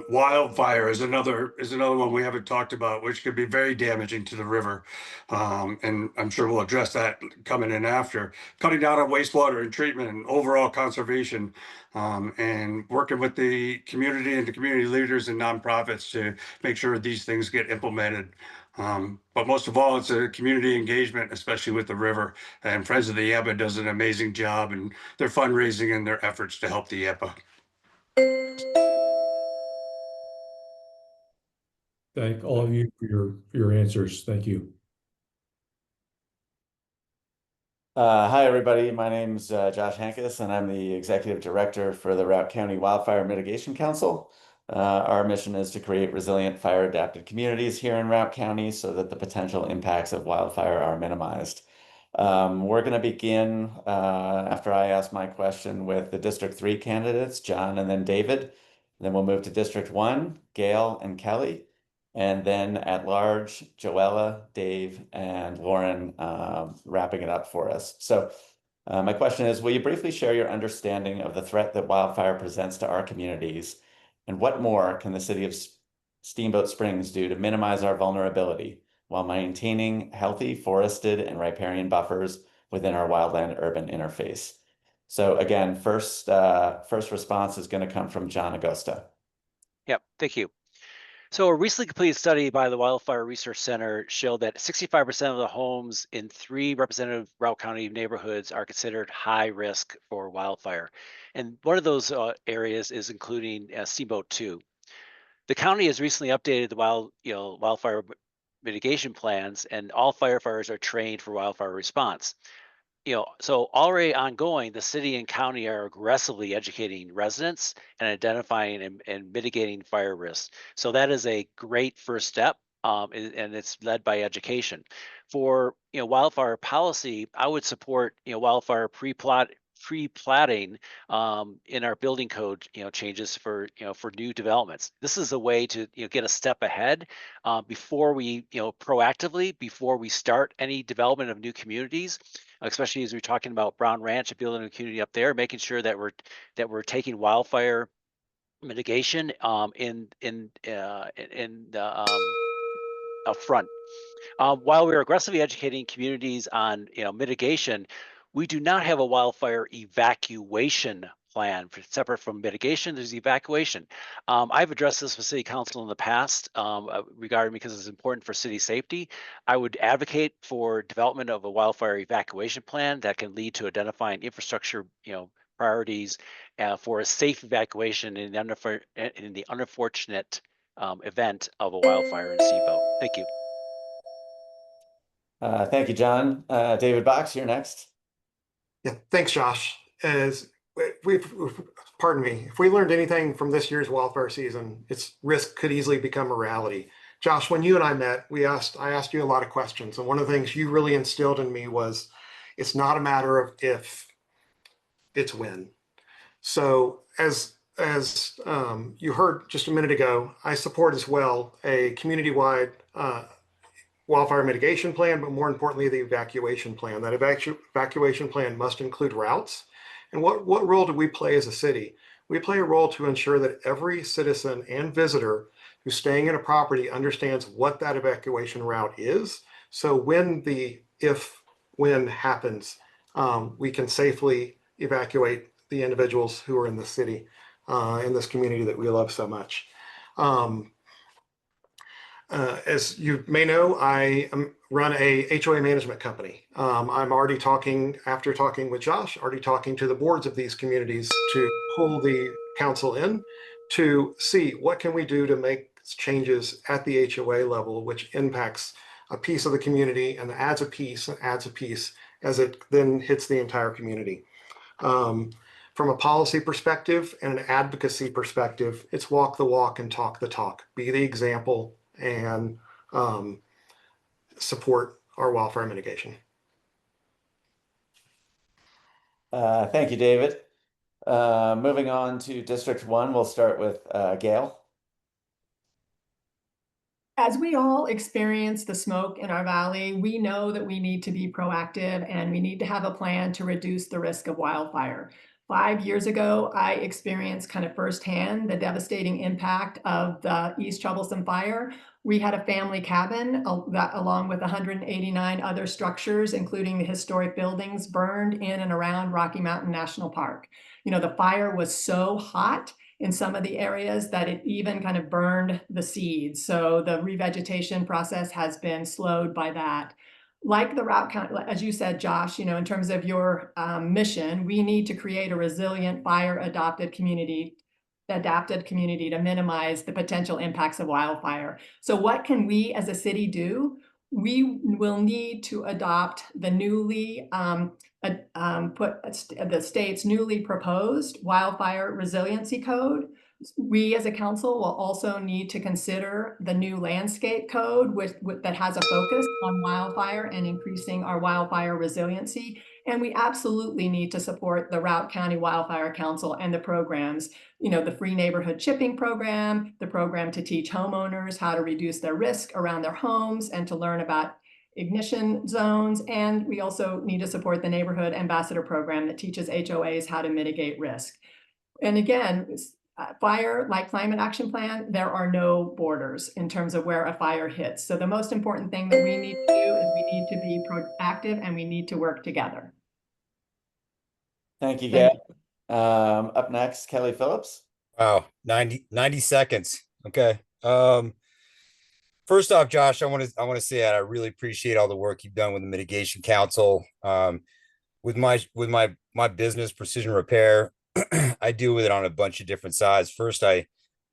Wildfire is another one we haven't talked about, which could be very damaging to the river. And I'm sure we'll address that coming in after. Cutting down on wastewater and treatment and overall conservation, and working with the community and the community leaders and nonprofits to make sure these things get implemented. But most of all, it's a community engagement, especially with the river. And Friends of the Yampa does an amazing job in their fundraising and their efforts to help the Yampa. Thank all of you for your answers. Thank you. Hi, everybody. My name's Josh Hankus, and I'm the Executive Director for the Rock County Wildfire Mitigation Council. Our mission is to create resilient fire-adapted communities here in Rock County so that the potential impacts of wildfire are minimized. We're going to begin, after I ask my question, with the District 3 candidates, John and then David. Then we'll move to District 1, Gail and Kelly. And then at large, Joella, Dave, and Loryn wrapping it up for us. So my question is, will you briefly share your understanding of the threat that wildfire presents to our communities? And what more can the city of Steamboat Springs do to minimize our vulnerability while maintaining healthy forested and riparian buffers within our wildland-urban interface? So again, first response is going to come from John Agosta. Yep, thank you. So a recently completed study by the Wildfire Research Center showed that 65% of the homes in 3 representative Rock County neighborhoods are considered high risk for wildfire. And one of those areas is including Steamboat 2. The county has recently updated the wildfire mitigation plans, and all firefighters are trained for wildfire response. So already ongoing, the city and county are aggressively educating residents and identifying and mitigating fire risks. So that is a great first step, and it's led by education. For wildfire policy, I would support wildfire pre-platting in our building code changes for new developments. This is a way to get a step ahead before we proactively before we start any development of new communities, especially as we're talking about Brown Ranch and building a community up there, making sure that we're taking wildfire mitigation in the upfront. While we're aggressively educating communities on mitigation, we do not have a wildfire evacuation plan separate from mitigation. There's evacuation. I've addressed this with City Council in the past regarding because it's important for city safety. I would advocate for development of a wildfire evacuation plan that can lead to identifying infrastructure priorities for a safe evacuation in the unfortunate event of a wildfire in Steamboat. Thank you. Thank you, John. David Box, you're next. Yeah, thanks, Josh. As pardon me, if we learned anything from this year's wildfire season, its risk could easily become a reality. Josh, when you and I met, I asked you a lot of questions, and one of the things you really instilled in me was it's not a matter of if, it's when. So as as you heard just a minute ago, I support as well a community-wide wildfire mitigation plan, but more importantly, the evacuation plan. That evacuation plan must include routes. And what role do we play as a city? We play a role to ensure that every citizen and visitor who's staying in a property understands what that evacuation route is. So when when happens, we can safely evacuate the individuals who are in the city, in this community that we love so much. As you may know, I run a HOA management company. I'm already talking, after talking with Josh, already talking to the boards of these communities to pull the council in to see what can we do to make changes at the HOA level, which impacts a piece of the community and adds a piece as it then hits the entire community. From a policy perspective and an advocacy perspective, it's walk the walk and talk the talk. Be the example and support our wildfire mitigation. Thank you, David. Moving on to District 1, we'll start with Gail. As we all experience the smoke in our valley, we know that we need to be proactive and we need to have a plan to reduce the risk of wildfire. 5 years ago, I experienced kind of firsthand the devastating impact of the East Troublesome Fire. We had a family cabin that, along with 189 other structures, including the historic buildings, burned in and around Rocky Mountain National Park. You know, the fire was so hot in some of the areas that it even kind of burned the seeds. So the revegetation process has been slowed by that. Like the route count, as you said, Josh, you know, in terms of your mission, we need to create a resilient fire adapted community to minimize the potential impacts of wildfire. So what can we as a city do? We will need to adopt the newly the state's newly proposed wildfire resiliency code. We as a council will also need to consider the new landscape code that has a focus on wildfire and increasing our wildfire resiliency. And we absolutely need to support the Routt County Wildfire Council and the programs, you know, the free neighborhood chipping program, the program to teach homeowners how to reduce their risk around their homes and to learn about ignition zones. And we also need to support the neighborhood ambassador program that teaches HOAs how to mitigate risk. And again, fire, like climate action plan, there are no borders in terms of where a fire hits. So the most important thing that we need to do is we need to be proactive and we need to work together. Thank you, Gail. Up next, Kelly Phillips. Wow, 90 seconds. Okay. First off, Josh, I want to say that I really appreciate all the work you've done with the Mitigation Council. With my business, Precision Repair, I deal with it on a bunch of different sides. First, I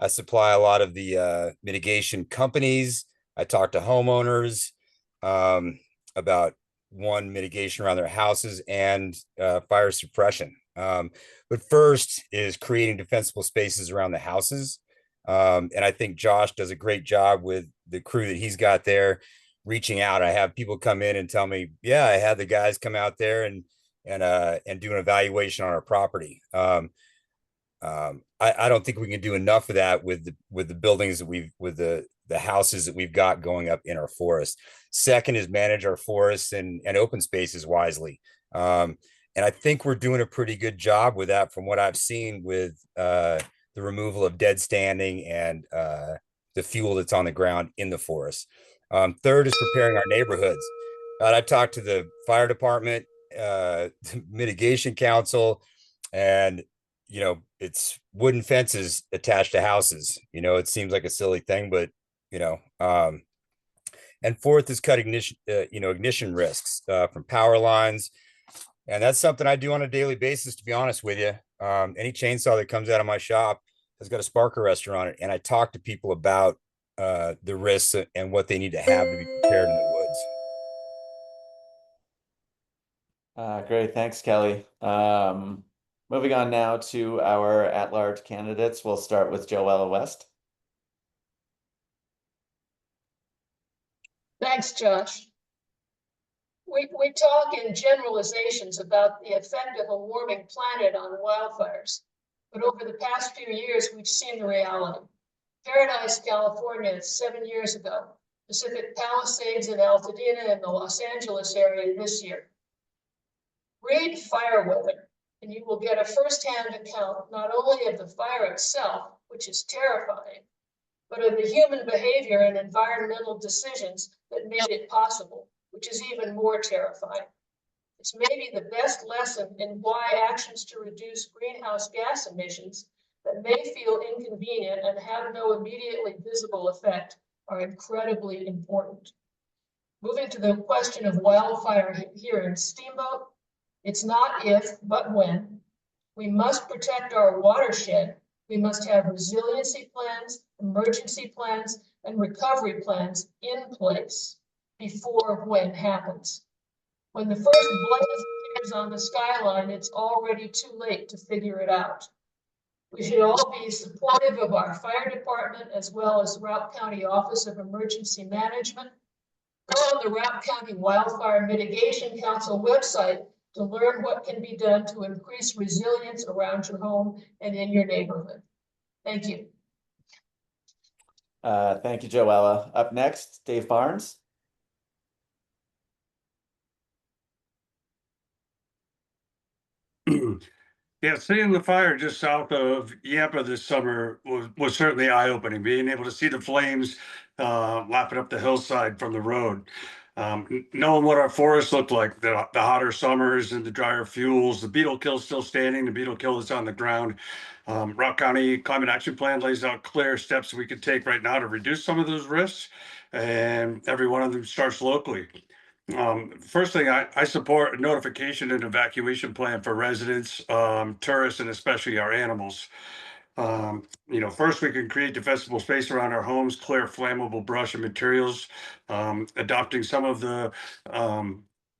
supply a lot of the mitigation companies. I talk to homeowners about one, mitigation around their houses and fire suppression. But first is creating defensible spaces around the houses. And I think Josh does a great job with the crew that he's got there, reaching out. I have people come in and tell me, yeah, I had the guys come out there and do an evaluation on our property. I don't think we can do enough of that with the buildings that with the houses that we've got going up in our forest. Second is manage our forests and open spaces wisely. And I think we're doing a pretty good job with that from what I've seen with the removal of dead standing and the fuel that's on the ground in the forest. Third is preparing our neighborhoods. I talked to the fire department, the mitigation council, and you know, it's wooden fences attached to houses. You know, it seems like a silly thing, but you know, and fourth is cut ignition risks from power lines. And that's something I do on a daily basis, to be honest with you. Any chainsaw that comes out of my shop has got a spark arrestor on it. And I talk to people about the risks and what they need to have to be prepared in the woods. Great, thanks, Kelly. Moving on now to our at-large candidates. We'll start with Joella West. Thanks, Josh. We talk in generalizations about the effect of a warming planet on wildfires, But over the past few years, we've seen the reality. Paradise, California, 7 years ago. Pacific Palisades in Altadena and the Los Angeles area this year. Read fire weather, and you will get a firsthand account not only of the fire itself, which is terrifying, but of the human behavior and environmental decisions that made it possible, which is even more terrifying. It's maybe the best lesson in why actions to reduce greenhouse gas emissions that may feel inconvenient and have no immediately visible effect are incredibly important. Moving to the question of wildfire here in Steamboat, it's not if, but when. We must protect our watershed. We must have resiliency plans, emergency plans, and recovery plans in place before when happens. When the first blaze appears on the skyline, it's already too late to figure it out. We should all be supportive of our fire department as well as Routt County Office of Emergency Management. Go on the Routt County Wildfire Mitigation Council website to learn what can be done to increase resilience around your home and in your neighborhood. Thank you. Thank you, Joella. Up next, Dave Barnes. Yeah, seeing the fire just south of Yampa this summer was certainly eye-opening. Being able to see the flames lapping up the hillside from the road. Knowing what our forests look like, the hotter summers and the drier fuels, the beetle kill still standing, the beetle kill that's on the ground. Routt County Climate Action Plan lays out clear steps we could take right now to reduce some of those risks, and every one of them starts locally. First thing, I support a notification and evacuation plan for residents, tourists, and especially our animals. First we can create defensible space around our homes, clear flammable brush and materials, adopting some of the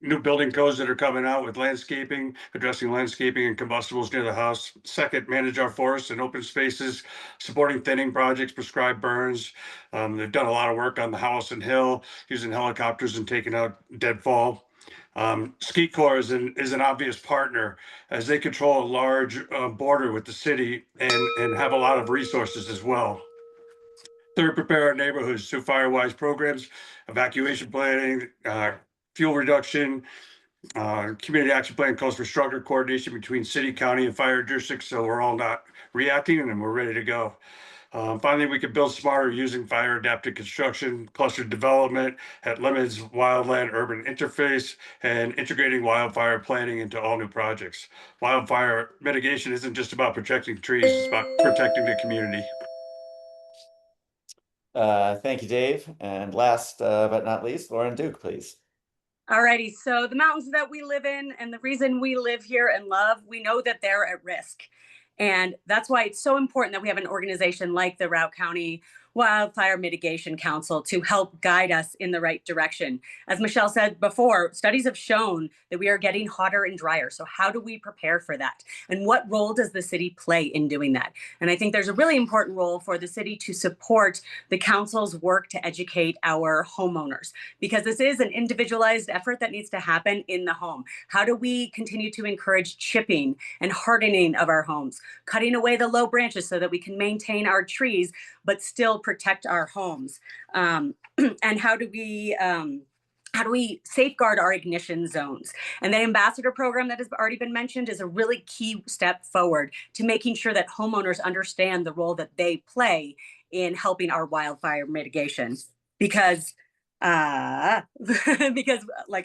new building codes that are coming out with landscaping, addressing landscaping and combustibles near the house. Second, manage our forests and open spaces, supporting thinning projects, prescribed burns. They've done a lot of work on the house and hill, using helicopters and taking out deadfall. Ski Corps is an obvious partner as they control a large border with the city and have a lot of resources as well. Third, prepare our neighborhoods through fire-wise programs, evacuation planning, fuel reduction. Community action plan calls for stronger coordination between city, county, and fire districts, so we're all not reacting and we're ready to go. Finally, we can build smarter using fire adapted construction, clustered development that limits wildland urban interface, and integrating wildfire planning into all new projects. Wildfire mitigation isn't just about protecting trees, it's about protecting the community. Thank you, Dave. And last but not least, Loryn Duke, please. Alrighty, so the mountains that we live in and the reason we live here and love, we know that they're at risk. And that's why it's so important that we have an organization like the Routt County Wildfire Mitigation Council to help guide us in the right direction. As Michelle said before, studies have shown that we are getting hotter and drier. So how do we prepare for that? And what role does the city play in doing that? And I think there's a really important role for the city to support the council's work to educate our homeowners, because this is an individualized effort that needs to happen in the home. How do we continue to encourage chipping and hardening of our homes, cutting away the low branches so that we can maintain our trees, but still protect our homes? And how do we safeguard our ignition zones? And the ambassador program that has already been mentioned is a really key step forward to making sure that homeowners understand the role that they play in helping our wildfire mitigation. Because like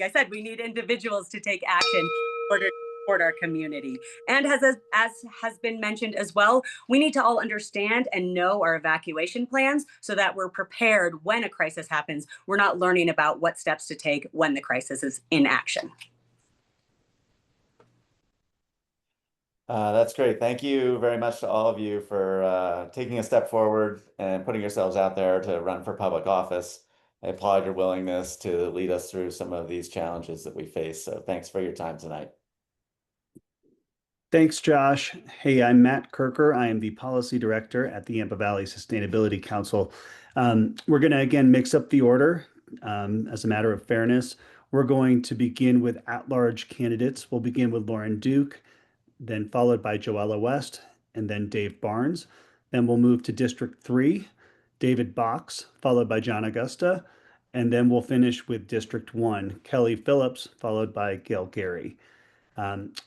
I said, we need individuals to take action in order to support our community. And as has been mentioned as well, we need to all understand and know our evacuation plans so that we're prepared when a crisis happens. We're not learning about what steps to take when the crisis is in action. That's great. Thank you very much to all of you for taking a step forward and putting yourselves out there to run for public office. I applaud your willingness to lead us through some of these challenges that we face. So thanks for your time tonight. Thanks, Josh. Hey, I'm Matt Kirker. I am the Policy Director at the Yampa Valley Sustainability Council. We're going to, again, mix up the order as a matter of fairness. We're going to begin with at-large candidates. We'll begin with Loryn Duke, then followed by Joella West, and then Dave Barnes. Then we'll move to District 3, David Box, followed by John Agosta. And then we'll finish with District 1, Kelly Phillips, followed by Gail Garey.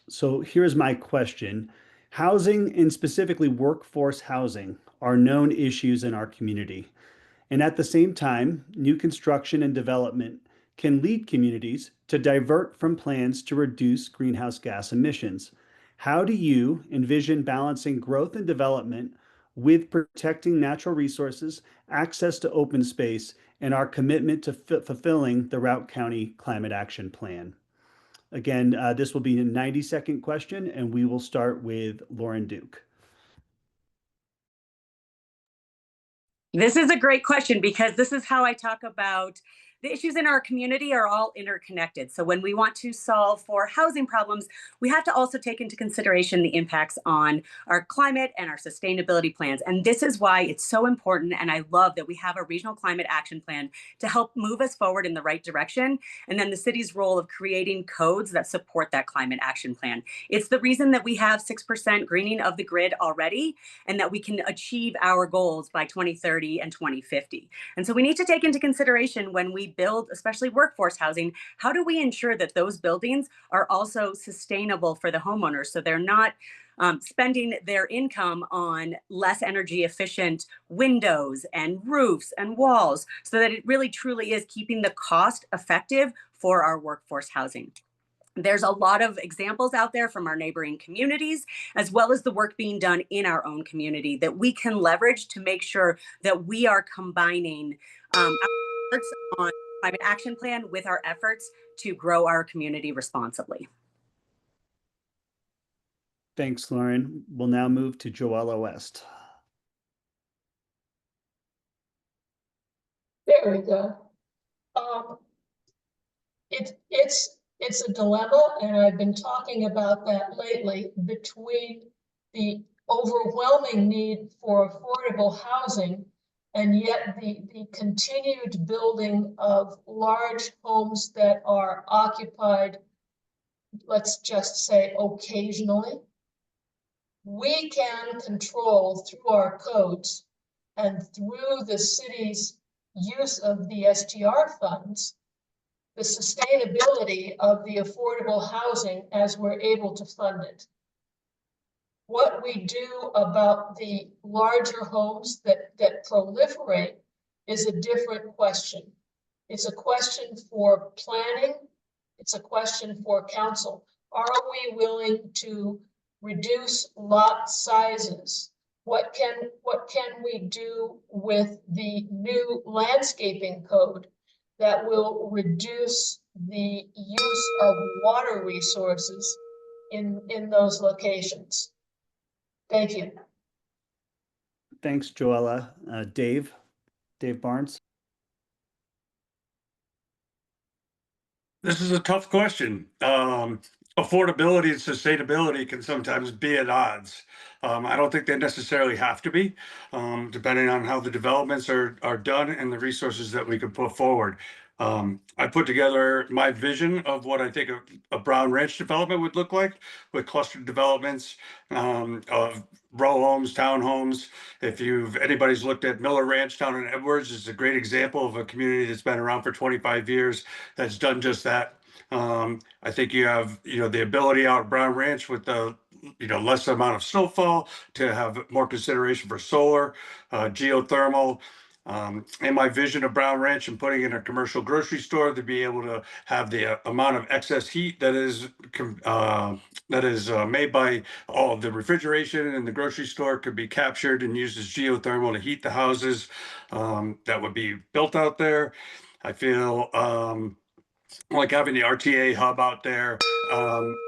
So here's my question. Housing, and specifically workforce housing, are known issues in our community. And at the same time, new construction and development can lead communities to divert from plans to reduce greenhouse gas emissions. How do you envision balancing growth and development with protecting natural resources, access to open space, and our commitment to fulfilling the Routt County Climate Action Plan? Again, this will be a 90-second question, and we will start with Loryn Duke. This is a great question because this is how I talk about the issues in our community are all interconnected. So when we want to solve for housing problems, we have to also take into consideration the impacts on our climate and our sustainability plans. And this is why it's so important. And I love that we have a regional climate action plan to help move us forward in the right direction. And then the city's role of creating codes that support that climate action plan. It's the reason that we have 6% greening of the grid already, and that we can achieve our goals by 2030 and 2050. And so we need to take into consideration when we build, especially workforce housing, how do we ensure that those buildings are also sustainable for the homeowners so they're not spending their income on less energy efficient windows and roofs and walls, so that it really truly is keeping the cost effective for our workforce housing. There's a lot of examples out there from our neighboring communities, as well as the work being done in our own community that we can leverage to make sure that we are combining our efforts on climate action plan with our efforts to grow our community responsibly. Thanks, Loryn. We'll now move to Joella West. There we go. It's a dilemma, and I've been talking about that lately, between the overwhelming need for affordable housing and yet the continued building of large homes that are occupied, let's just say occasionally. We can control through our codes and through the city's use of the STR funds, the sustainability of the affordable housing as we're able to fund it. What we do about the larger homes that proliferate is a different question. It's a question for planning. It's a question for council. Are we willing to reduce lot sizes? What can we do with the new landscaping code that will reduce the use of water resources in those locations? Thank you. Thanks, Joella. Dave Barnes. This is a tough question. Affordability and sustainability can sometimes be at odds. I don't think they necessarily have to be, depending on how the developments are done and the resources that we can put forward. I put together my vision of what I think a Brown Ranch development would look like, with clustered developments of row homes, townhomes. If anybody's looked at Miller Ranch down in Edwards, it's a great example of a community that's been around for 25 years that's done just that. I think you have, the ability out at Brown Ranch with the, less amount of snowfall to have more consideration for solar, geothermal. And my vision of Brown Ranch and putting in a commercial grocery store to be able to have the amount of excess heat that is made by all of the refrigeration in the grocery store could be captured and used as geothermal to heat the houses that would be built out there. I feel like having the RTA hub out there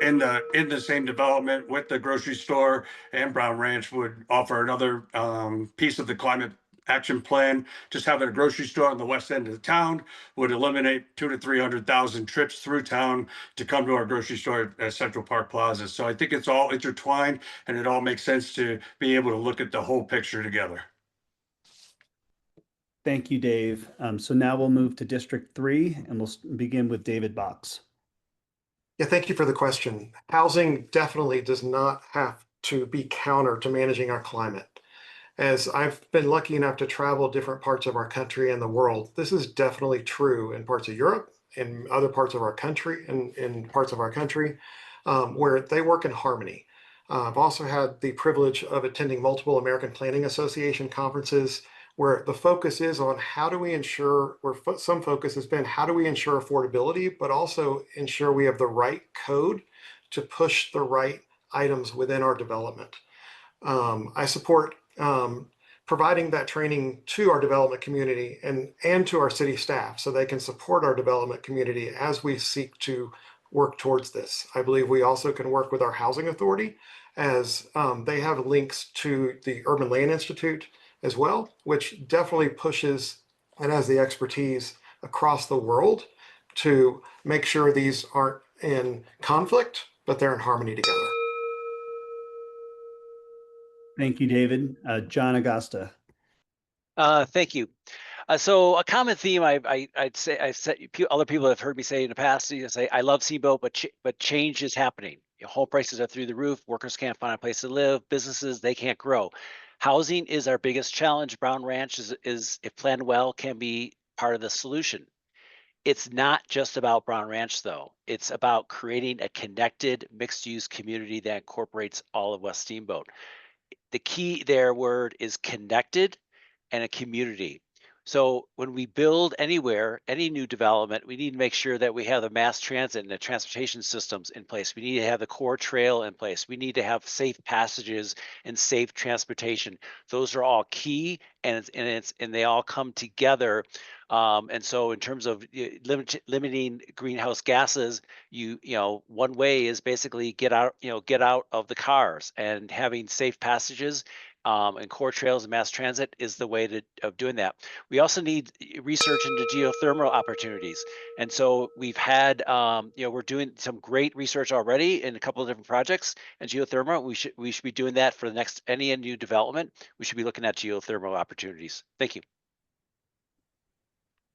in the same development with the grocery store and Brown Ranch would offer another piece of the climate action plan. Just having a grocery store on the west end of the town would eliminate 200,000 to 300,000 trips through town to come to our grocery store at Central Park Plaza. So I think it's all intertwined, and it all makes sense to be able to look at the whole picture together. Thank you, Dave. So now we'll move to District 3, and we'll begin with David Box. Yeah, thank you for the question. Housing definitely does not have to be counter to managing our climate. As I've been lucky enough to travel different parts of our country and the world, this is definitely true in parts of Europe, in other parts of our country, in parts of our country, where they work in harmony. I've also had the privilege of attending multiple American Planning Association conferences where the focus is on how do we ensure, where some focus has been, how do we ensure affordability, but also ensure we have the right code to push the right items within our development. I support providing that training to our development community and to our city staff so they can support our development community as we seek to work towards this. I believe we also can work with our housing authority as they have links to the Urban Land Institute as well, which definitely pushes and has the expertise across the world to make sure these aren't in conflict, but they're in harmony together. Thank you, David. John Agosta. Thank you. So a common theme I'd say other people have heard me say in the past, say I love Steamboat, but change is happening. Home prices are through the roof. Workers can't find a place to live. Businesses, they can't grow. Housing is our biggest challenge. Brown Ranch is if planned well, can be part of the solution. It's not just about Brown Ranch, though. It's about creating a connected, mixed-use community that incorporates all of West Steamboat. The key there word is connected and a community. So when we build anywhere, any new development, we need to make sure that we have the mass transit and the transportation systems in place. We need to have the core trail in place. We need to have safe passages and safe transportation. Those are all key, and they all come together. And so in terms of limiting greenhouse gases, you know, one way is basically get out of the cars, and having safe passages and core trails and mass transit is the way of doing that. We also need research into geothermal opportunities. And so we've had, we're doing some great research already in a couple of different projects. And geothermal, we should be doing that for the next, any new development. We should be looking at geothermal opportunities. Thank you.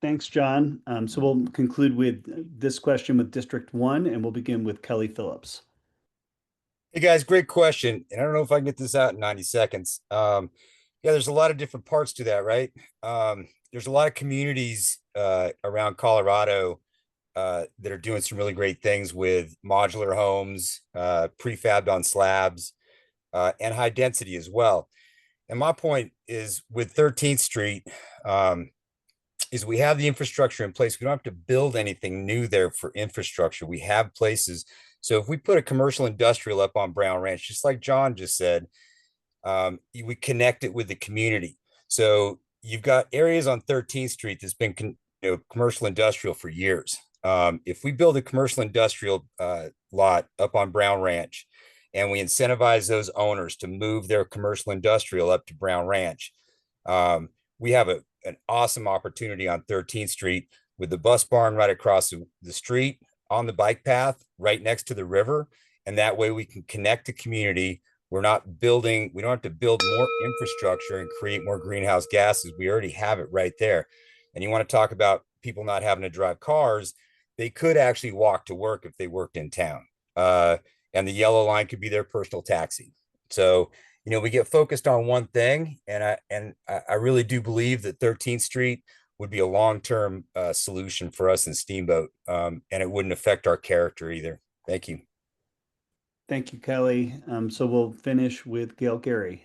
Thanks, John. So we'll conclude with this question with District 1, and we'll begin with Kelly Phillips. Hey guys, great question. And I don't know if I can get this out in 90 seconds. Yeah, there's a lot of different parts to that, right? There's a lot of communities around Colorado that are doing some really great things with modular homes, prefabbed on slabs, and high density as well. And my point is with 13th Street, is we have the infrastructure in place. We don't have to build anything new there for infrastructure. We have places. So if we put a commercial industrial up on Brown Ranch, just like John just said, we connect it with the community. So you've got areas on 13th Street that's been commercial industrial for years. If we build a commercial industrial lot up on Brown Ranch and we incentivize those owners to move their commercial industrial up to Brown Ranch, we have an awesome opportunity on 13th Street with the bus barn right across the street, on the bike path right next to the river. And that way we can connect the community. We don't have to build more infrastructure and create more greenhouse gases. We already have it right there. And you want to talk about people not having to drive cars, they could actually walk to work if they worked in town. And the yellow line could be their personal taxi. So, we get focused on one thing, and I really do believe that 13th Street would be a long-term solution for us in Steamboat, and it wouldn't affect our character either. Thank you. Thank you, Kelly. So we'll finish with Gail Garey.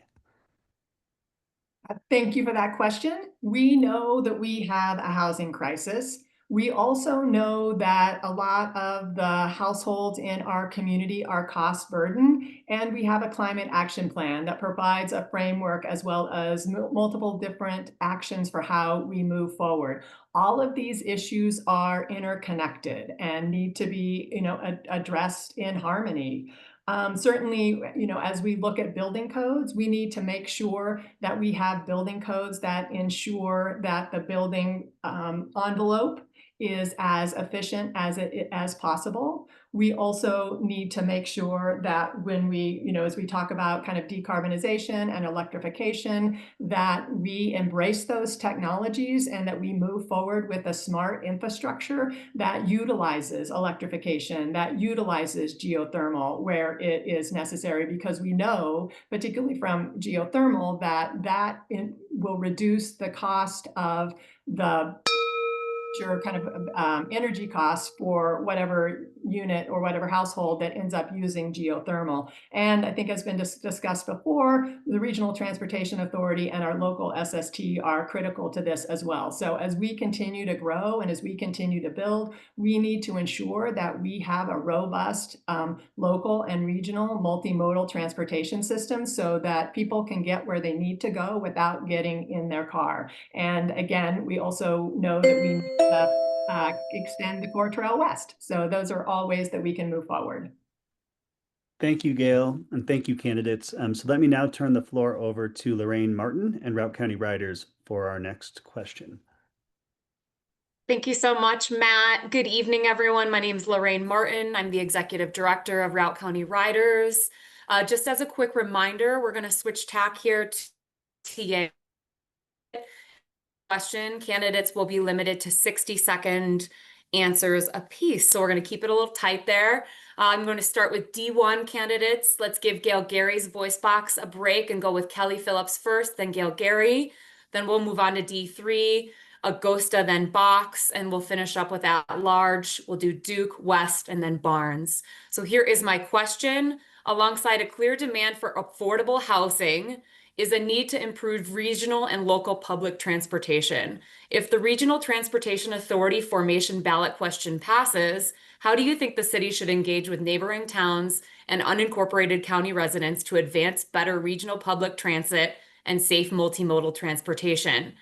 Thank you for that question. We know that we have a housing crisis. We also know that a lot of the households in our community are cost burdened, and we have a climate action plan that provides a framework as well as multiple different actions for how we move forward. All of these issues are interconnected and need to be, addressed in harmony. Certainly, as we look at building codes, we need to make sure that we have building codes that ensure that the building envelope is as efficient as possible. We also need to make sure that when we, as we talk about kind of decarbonization and electrification, that we embrace those technologies and that we move forward with a smart infrastructure that utilizes electrification, that utilizes geothermal where it is necessary, because we know, particularly from geothermal, that will reduce the cost of the kind of energy costs for whatever unit or whatever household that ends up using geothermal. And I think has been discussed before, the Regional Transportation Authority and our local SST are critical to this as well. So as we continue to grow and as we continue to build, we need to ensure that we have a robust local and regional multimodal transportation system so that people can get where they need to go without getting in their car. And again, we also know that we need to extend the Core Trail West. So those are all ways that we can move forward. Thank you, Gail, and thank you, candidates. So let me now turn the floor over to Lorraine Martin and Routt County Riders for our next question. Thank you so much, Matt. Good evening, everyone. My name is Lorraine Martin. I'm the Executive Director of Routt County Riders. Just as a quick reminder, we're going to switch tack here to question. Candidates will be limited to 60-second answers apiece. So we're going to keep it a little tight there. I'm going to start with D1 candidates. Let's give Gail Garey's voice box a break and go with Kelly Phillips first, then Gail Garey. Then we'll move on to D3, Agosta, then Box, and we'll finish up with at large. We'll do Duke, West, and then Barnes. So here is my question. Alongside a clear demand for affordable housing is a need to improve regional and local public transportation. If the Regional Transportation Authority formation ballot question passes, how do you think the city should engage with neighboring towns and unincorporated county residents to advance better regional public transit and safe multimodal transportation?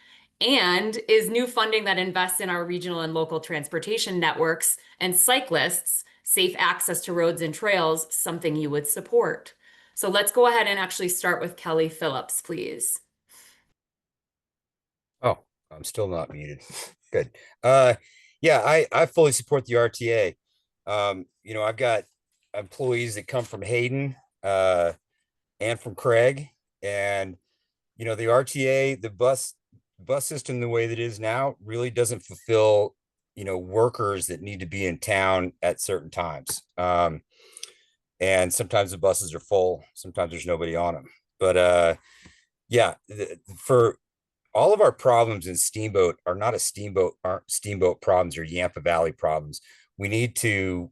And is new funding that invests in our regional and local transportation networks and cyclists, safe access to roads and trails, something you would support? So let's go ahead and actually start with Kelly Phillips, please. Oh, I'm still not muted. Good. Yeah, I fully support the RTA. I've got employees that come from Hayden and from Craig, and the RTA, the bus system the way that it is now really doesn't fulfill workers that need to be in town at certain times. And sometimes the buses are full, sometimes there's nobody on them. But for all of our problems in Steamboat are not aren't Steamboat problems or Yampa Valley problems. We need to,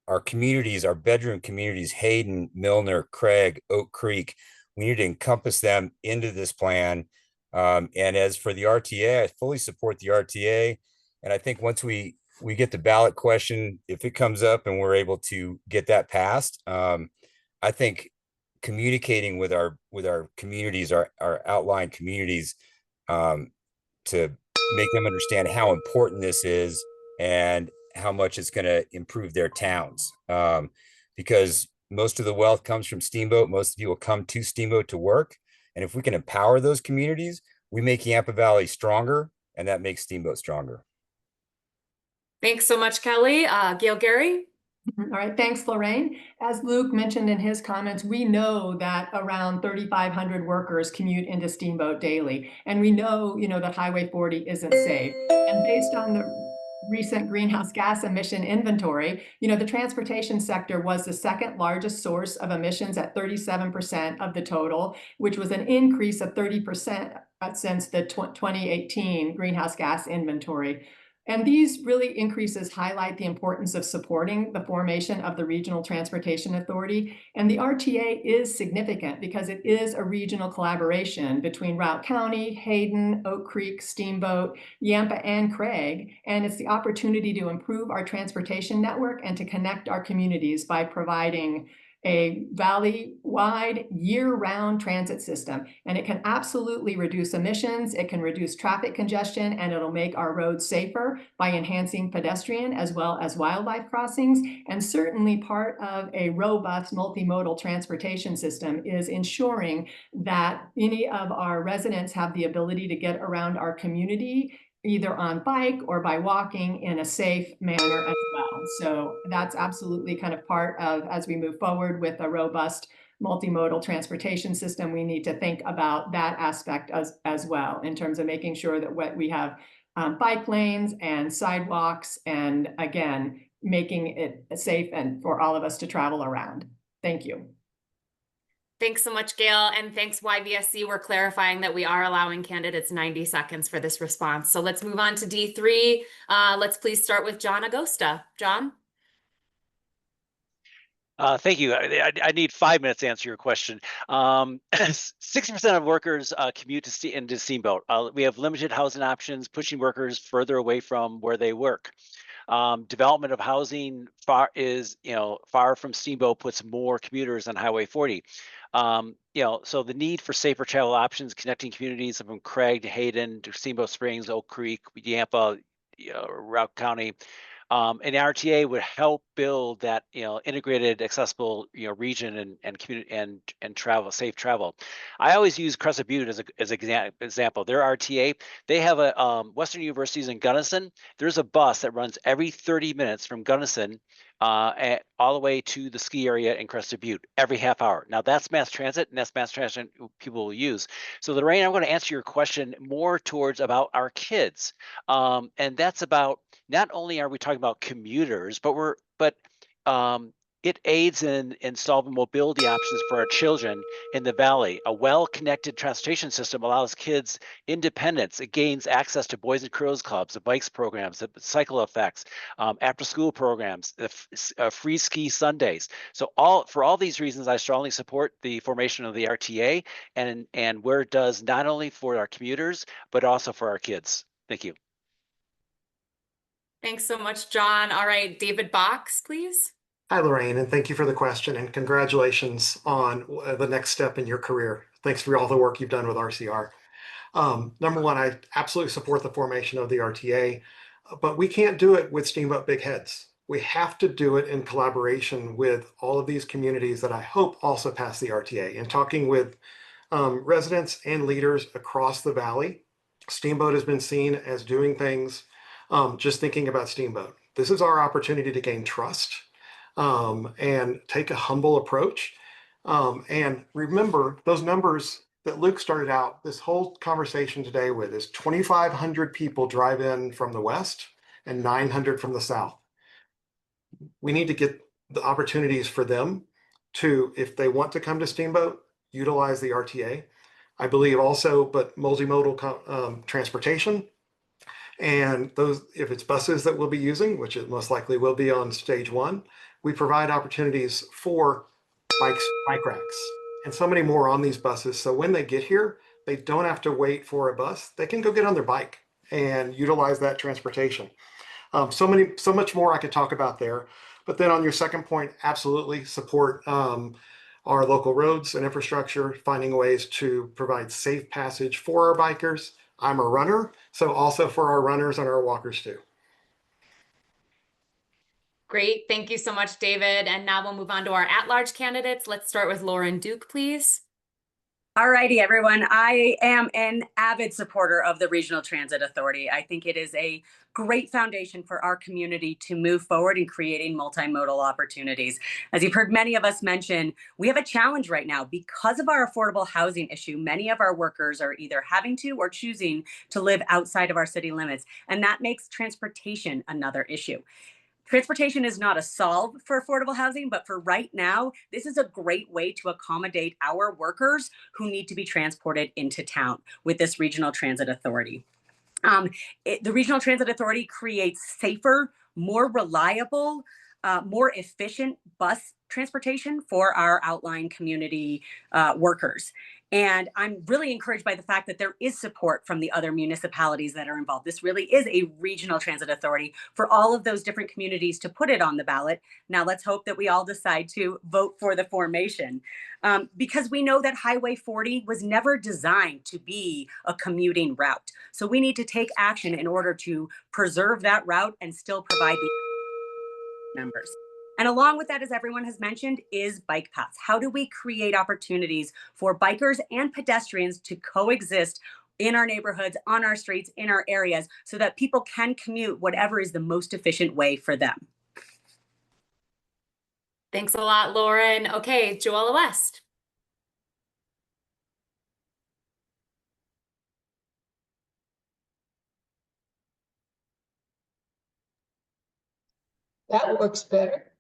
our communities, our bedroom communities, Hayden, Milner, Craig, Oak Creek, we need to encompass them into this plan. And as for the RTA, I fully support the RTA. And I think once we get the ballot question, if it comes up and we're able to get that passed, I think communicating with our communities, our outlying communities, to make them understand how important this is and how much it's going to improve their towns. Because most of the wealth comes from Steamboat. Most of you will come to Steamboat to work. And if we can empower those communities, we make Yampa Valley stronger, and that makes Steamboat stronger. Thanks so much, Kelly. Gail Garey? All right, thanks, Lorraine. As Luke mentioned in his comments, we know that around 3,500 workers commute into Steamboat daily. And we know, that Highway 40 isn't safe. And based on the recent greenhouse gas emission inventory, the transportation sector was the second largest source of emissions at 37% of the total, which was an increase of 30% since the 2018 greenhouse gas inventory. And these really increases highlight the importance of supporting the formation of the Regional Transportation Authority. And the RTA is significant because it is a regional collaboration between Routt County, Hayden, Oak Creek, Steamboat, Yampa, and Craig. And it's the opportunity to improve our transportation network and to connect our communities by providing a valley-wide, year-round transit system. And it can absolutely reduce emissions, it can reduce traffic congestion, and it'll make our roads safer by enhancing pedestrian as well as wildlife crossings. And certainly part of a robust multimodal transportation system is ensuring that any of our residents have the ability to get around our community either on bike or by walking in a safe manner as well. So that's absolutely kind of part of, as we move forward with a robust multimodal transportation system, we need to think about that aspect as well, in terms of making sure that what we have bike lanes and sidewalks, and again, making it safe and for all of us to travel around. Thank you. Thanks so much, Gail. And thanks, YVSC. We're clarifying that we are allowing candidates 90 seconds for this response. So let's move on to D3. Let's please start with John Agosta. John? Thank you. I need 5 minutes to answer your question. 60% of workers commute into Steamboat. We have limited housing options, pushing workers further away from where they work. Development of housing far from Steamboat puts more commuters on Highway 40. So the need for safer travel options connecting communities from Craig to Hayden to Steamboat Springs, Oak Creek, Yampa, Route County. And RTA would help build that integrated, accessible region and community and travel, safe travel. I always use Crescent Butte as an example. Their RTA, they have a Western University's in Gunnison. There's a bus that runs every 30 minutes from Gunnison all the way to the ski area in Crescent Butte every half hour. Now that's mass transit, and that's mass transit people will use. So Lorraine, I'm going to answer your question more towards about our kids, and that's about not only are we talking about commuters, but it aids in solving mobility options for our children in the Valley. A well-connected transportation system allows kids independence. It gains access to Boys and Girls Clubs, the bikes programs, the cycle effects, after-school programs, the free ski Sundays. So for all these reasons, I strongly support the formation of the RTA and where it does not only for our commuters, but also for our kids. Thank you. Thanks so much, John. All right, David Box, please. Hi, Lorraine, and thank you for the question, and congratulations on the next step in your career. Thanks for all the work you've done with RCR. Number one, I absolutely support the formation of the RTA, but we can't do it with Steamboat big heads. We have to do it in collaboration with all of these communities that I hope also pass the RTA. And talking with residents and leaders across the Valley, Steamboat has been seen as doing things, just thinking about Steamboat. This is our opportunity to gain trust. And take a humble approach. And remember those numbers that Luke started out this whole conversation today with is 2,500 people drive in from the west and 900 from the south. We need to get the opportunities for them to, if they want to come to Steamboat, utilize the RTA. I believe also, but multimodal transportation. And those, if it's buses that we'll be using, which it most likely will be on stage one, we provide opportunities for bike racks and so many more on these buses. So when they get here, they don't have to wait for a bus. They can go get on their bike and utilize that transportation. So much more I could talk about there. But then on your second point, absolutely support our local roads and infrastructure, finding ways to provide safe passage for our bikers. I'm a runner, so also for our runners and our walkers too. Great. Thank you so much, David. And now we'll move on to our at-large candidates. Let's start with Loryn Duke, please. All righty, everyone. I am an avid supporter of the Regional Transit Authority. I think it is a great foundation for our community to move forward in creating multimodal opportunities. As you've heard many of us mention, we have a challenge right now because of our affordable housing issue. Many of our workers are either having to or choosing to live outside of our city limits, and that makes transportation another issue. Transportation is not a solve for affordable housing, but for right now, this is a great way to accommodate our workers who need to be transported into town with this Regional Transit Authority. The Regional Transit Authority creates safer, more reliable, more efficient bus transportation for our outlying community workers. And I'm really encouraged by the fact that there is support from the other municipalities that are involved. This really is a regional transit authority for all of those different communities to put it on the ballot. Now let's hope that we all decide to vote for the formation, because we know that Highway 40 was never designed to be a commuting route. So we need to take action in order to preserve that route and still provide the members. And along with that, as everyone has mentioned, is bike paths. How do we create opportunities for bikers and pedestrians to coexist in our neighborhoods, on our streets, in our areas, so that people can commute whatever is the most efficient way for them. Thanks a lot, Loryn. Okay, Joella West. That works better.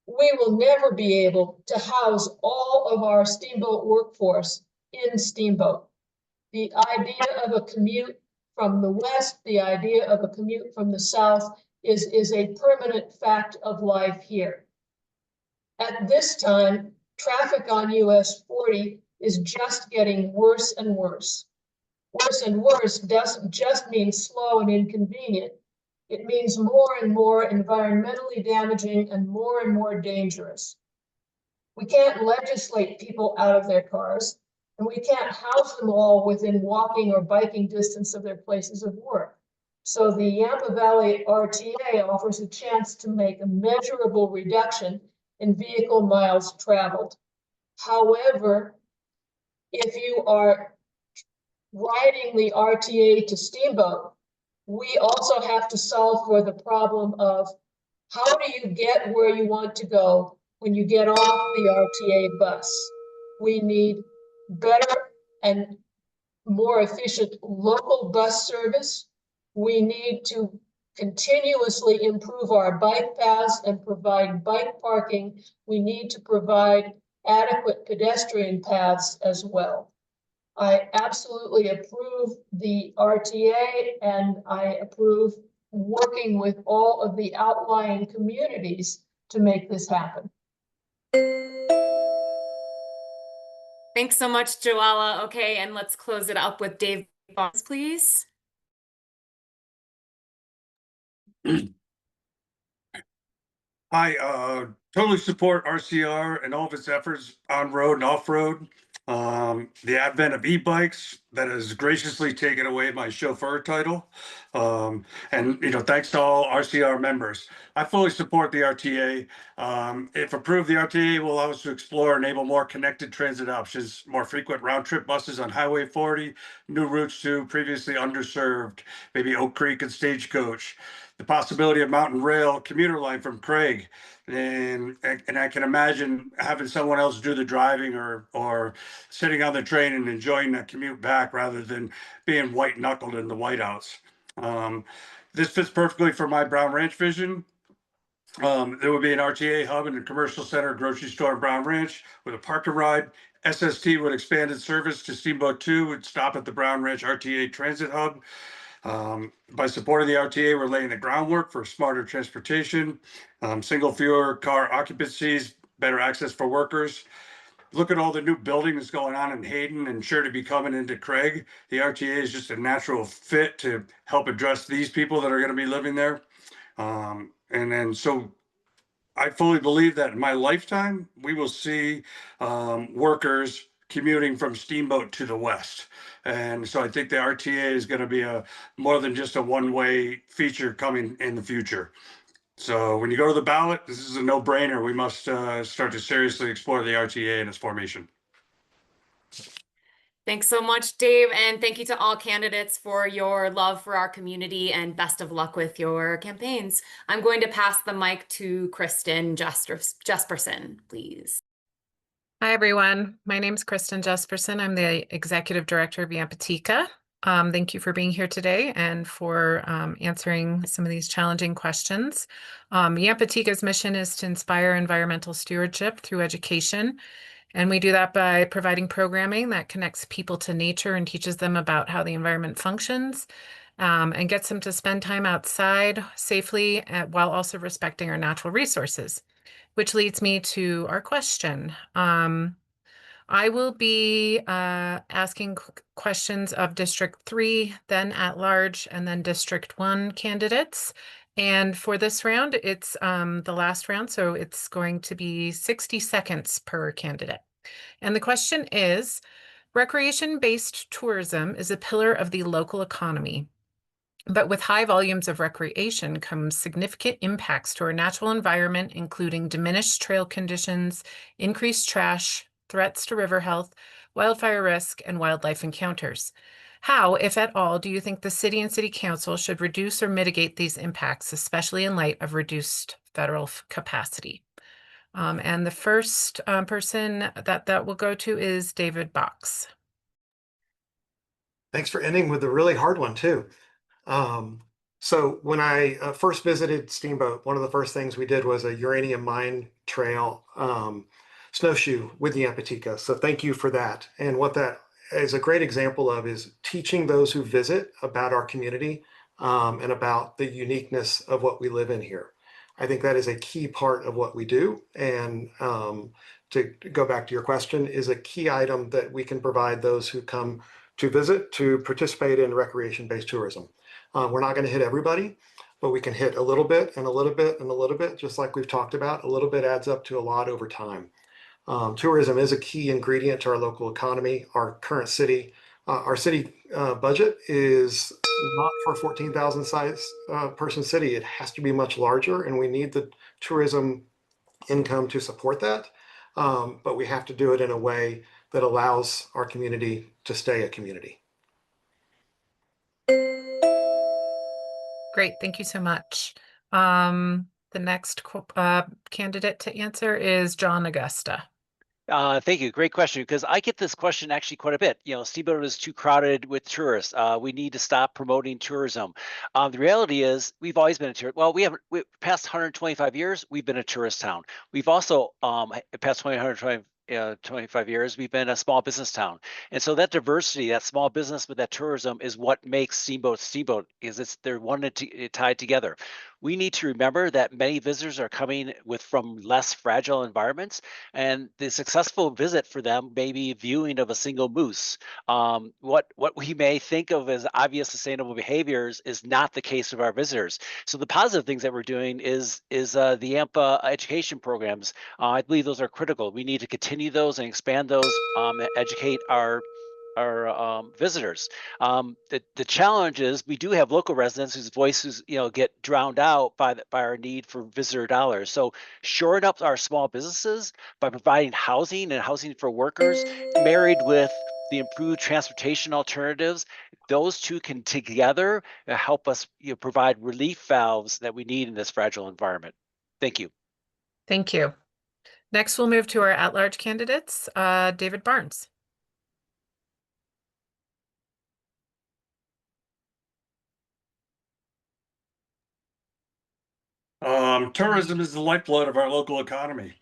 We will never be able to house all of our Steamboat workforce in Steamboat. The idea of a commute from the west, the idea of a commute from the south is a permanent fact of life here. At this time, traffic on US 40 is just getting worse and worse. Worse and worse doesn't just mean slow and inconvenient. It means more and more environmentally damaging and more dangerous. We can't legislate people out of their cars, and we can't house them all within walking or biking distance of their places of work. So the Yampa Valley RTA offers a chance to make a measurable reduction in vehicle miles traveled. However, if you are riding the RTA to Steamboat, we also have to solve for the problem of how do you get where you want to go when you get off the RTA bus? We need better and more efficient local bus service. We need to continuously improve our bike paths and provide bike parking. We need to provide adequate pedestrian paths as well. I absolutely approve the RTA, and I approve working with all of the outlying communities to make this happen. Thanks so much, Joella. Okay, and let's close it up with Dave Barnes, please. I totally support RCR and all of its efforts on road and off road. The advent of e-bikes that has graciously taken away my chauffeur title. And, thanks to all RCR members. I fully support the RTA. If approved, the RTA will allow us to explore and enable more connected transit options, more frequent round trip buses on Highway 40, new routes to previously underserved, maybe Oak Creek and Stagecoach, the possibility of mountain rail commuter line from Craig. And I can imagine having someone else do the driving or sitting on the train and enjoying that commute back rather than being white knuckled in the whiteouts. This fits perfectly for my Brown Ranch vision. There would be an RTA hub and a commercial center, grocery store in Brown Ranch with a park and ride. SST would expand its service to Steamboat 2, would stop at the Brown Ranch RTA transit hub. By supporting the RTA, we're laying the groundwork for smarter transportation, single fewer car occupancies, better access for workers. Look at all the new building that's going on in Hayden and sure to be coming into Craig. The RTA is just a natural fit to help address these people that are going to be living there. So I fully believe that in my lifetime, we will see workers commuting from Steamboat to the west. And so I think the RTA is going to be more than just a one-way feature coming in the future. So when you go to the ballot, this is a no-brainer. We must start to seriously explore the RTA and its formation. Thanks so much, Dave. And thank you to all candidates for your love for our community and best of luck with your campaigns. I'm going to pass the mic to Kristen Jesperson, please. Hi, everyone. My name is Kristen Jesperson. I'm the Executive Director of Yampa. Thank you for being here today and for answering some of these challenging questions. Yampa's mission is to inspire environmental stewardship through education. And we do that by providing programming that connects people to nature and teaches them about how the environment functions and gets them to spend time outside safely while also respecting our natural resources, which leads me to our question. I will be asking questions of District 3, then at large, and then District 1 candidates. And for this round, it's the last round, so it's going to be 60 seconds per candidate. And the question is, recreation-based tourism is a pillar of the local economy. But with high volumes of recreation comes significant impacts to our natural environment, including diminished trail conditions, increased trash, threats to river health, wildfire risk, and wildlife encounters. How, if at all, do you think the city and city council should reduce or mitigate these impacts, especially in light of reduced federal capacity? And the first person that will go to is David Box. Thanks for ending with a really hard one too. So when I first visited Steamboat, one of the first things we did was a uranium mine trail snowshoe with the Yampa. So thank you for that. And what that is a great example of is teaching those who visit about our community and about the uniqueness of what we live in here. I think that is a key part of what we do. And to go back to your question, is a key item that we can provide those who come to visit to participate in recreation-based tourism. We're not going to hit everybody, but we can hit a little bit and a little bit and a little bit, just like we've talked about. A little bit adds up to a lot over time. Tourism is a key ingredient to our local economy. Our current city, budget is not for 14,000 size person city. It has to be much larger, and we need the tourism income to support that. But we have to do it in a way that allows our community to stay a community. Great, thank you so much. The next candidate to answer is John Agosta. Thank you. Great question, because I get this question actually quite a bit. Steamboat is too crowded with tourists. We need to stop promoting tourism. The reality is we've always been a tourist. Well, past 125 years, we've been a tourist town. We've also, past 25 years, we've been a small business town. And so that diversity, that small business with that tourism is what makes Steamboat, is they're tied together. We need to remember that many visitors are coming from less fragile environments, and the successful visit for them may be viewing of a single moose. What we may think of as obvious sustainable behaviors is not the case of our visitors. So the positive things that we're doing is the Yampa education programs. I believe those are critical. We need to continue those and expand those, and educate our visitors. The challenge is we do have local residents whose voices get drowned out by our need for visitor dollars. So shoring up our small businesses by providing housing and housing for workers, married with the improved transportation alternatives, those two can together help us provide relief valves that we need in this fragile environment. Thank you. Thank you. Next, we'll move to our at-large candidates. David Barnes. Tourism is the lifeblood of our local economy.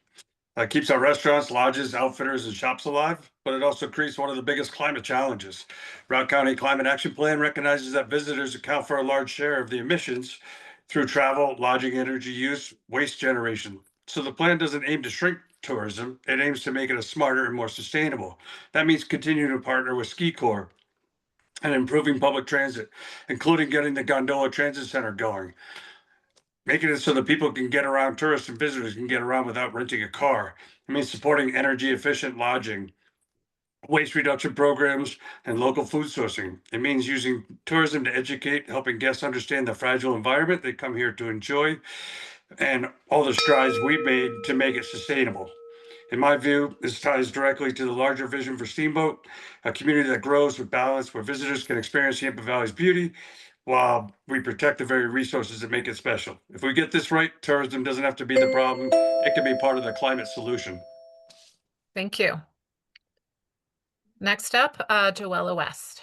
It keeps our restaurants, lodges, outfitters, and shops alive, but it also creates one of the biggest climate challenges. Routt County Climate Action Plan recognizes that visitors account for a large share of the emissions through travel, lodging, energy use, waste generation. So the plan doesn't aim to shrink tourism, it aims to make it a smarter and more sustainable. That means continuing to partner with Ski Corps and improving public transit, including getting the Gondola Transit Center going, making it so that people can get around, tourists and visitors can get around without renting a car. It means supporting energy efficient lodging, waste reduction programs, and local food sourcing. It means using tourism to educate, helping guests understand the fragile environment they come here to enjoy, and all the strides we've made to make it sustainable. In my view, this ties directly to the larger vision for Steamboat, a community that grows with balance, where visitors can experience Yampa Valley's beauty while we protect the very resources that make it special. If we get this right, tourism doesn't have to be the problem. It can be part of the climate solution. Thank you. Next up, Joella West.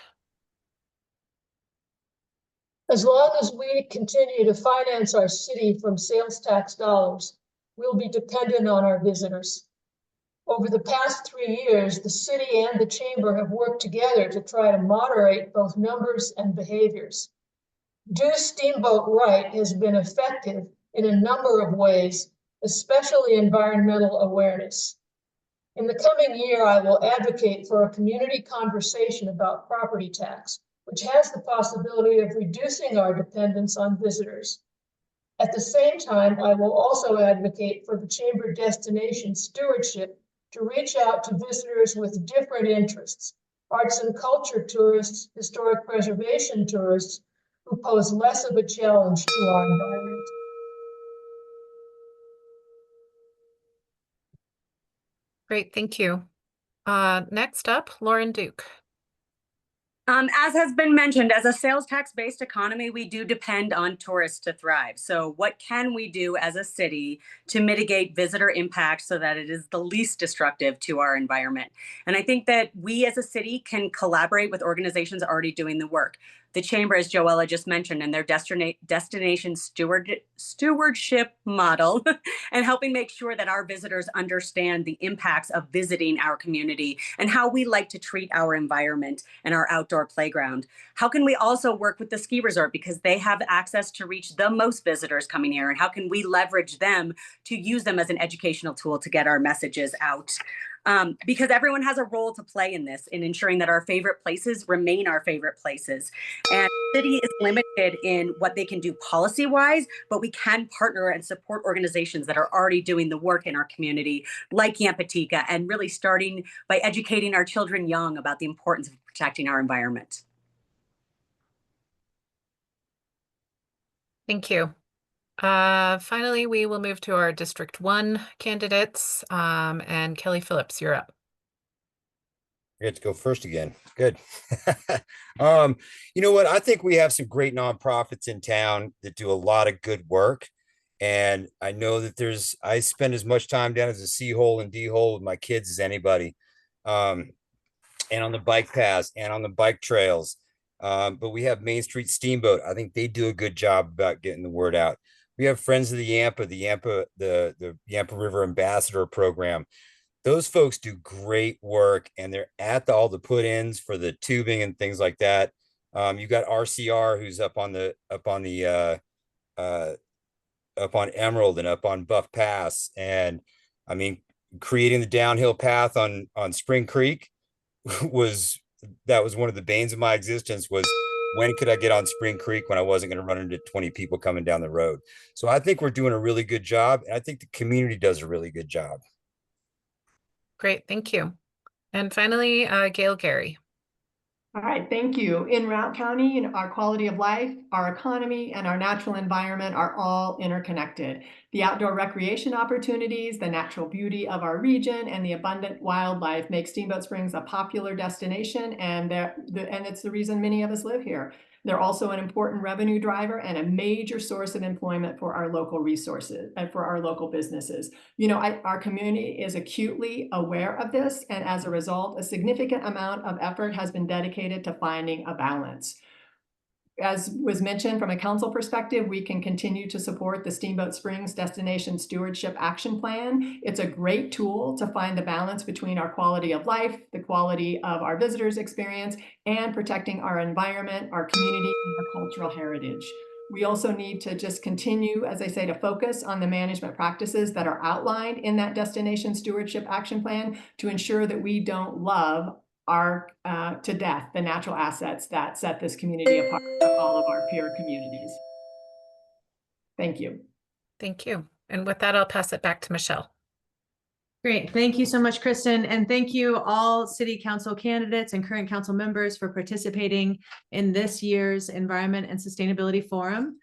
As long as we continue to finance our city from sales tax dollars, we'll be dependent on our visitors. Over the past 3 years, the city and the chamber have worked together to try to moderate both numbers and behaviors. Do Steamboat Right has been effective in a number of ways, especially environmental awareness. In the coming year, I will advocate for a community conversation about property tax, which has the possibility of reducing our dependence on visitors. At the same time, I will also advocate for the chamber destination stewardship to reach out to visitors with different interests, arts and culture tourists, historic preservation tourists, who pose less of a challenge to our environment. Great, thank you. Next up, Loryn Duke. As has been mentioned, as a sales tax-based economy, we do depend on tourists to thrive. So what can we do as a city to mitigate visitor impact so that it is the least destructive to our environment? And I think that we as a city can collaborate with organizations already doing the work. The Chamber, as Joella just mentioned, and their destination stewardship model and helping make sure that our visitors understand the impacts of visiting our community and how we like to treat our environment and our outdoor playground. How can we also work with the ski resort because they have access to reach the most visitors coming here, and how can we leverage them to use them as an educational tool to get our messages out? Because everyone has a role to play in this, in ensuring that our favorite places remain our favorite places. And the city is limited in what they can do policy-wise, but we can partner and support organizations that are already doing the work in our community, like Yampa, and really starting by educating our children young about the importance of protecting our environment. Thank you. Finally, we will move to our District 1 candidates, and Kelly Phillips, you're up. I get to go first again. Good. You know what? I think we have some great nonprofits in town that do a lot of good work. And I know that I spend as much time down as a C-hole and D-hole with my kids as anybody. And on the bike paths and on the bike trails. But we have Main Street Steamboat. I think they do a good job about getting the word out. We have Friends of the Yampa, the Yampa River Ambassador Program. Those folks do great work, and they're at all the put-ins for the tubing and things like that. You got RCR, who's up on Emerald and up on Buff Pass, and I mean, creating the downhill path on Spring Creek was one of the banes of my existence. Was when could I get on Spring Creek when I wasn't going to run into 20 people coming down the road? So I think we're doing a really good job, and I think the community does a really good job. Great, thank you. And finally, Gail Garey. All right, thank you. In Routt County, our quality of life, our economy, and our natural environment are all interconnected. The outdoor recreation opportunities, the natural beauty of our region, and the abundant wildlife make Steamboat Springs a popular destination, and it's the reason many of us live here. They're also an important revenue driver and a major source of employment for our local resources and for our local businesses. Our community is acutely aware of this, and as a result, a significant amount of effort has been dedicated to finding a balance. As was mentioned, from a council perspective, we can continue to support the Steamboat Springs Destination Stewardship Action Plan. It's a great tool to find the balance between our quality of life, the quality of our visitors' experience, and protecting our environment, our community, and our cultural heritage. We also need to just continue, as I say, to focus on the management practices that are outlined in that Destination Stewardship Action Plan to ensure that we don't love to death the natural assets that set this community apart from all of our peer communities. Thank you. Thank you. And with that, I'll pass it back to Michelle. Great. Thank you so much, Kristen. And thank you all City Council candidates and current council members for participating in this year's Environment and Sustainability Forum.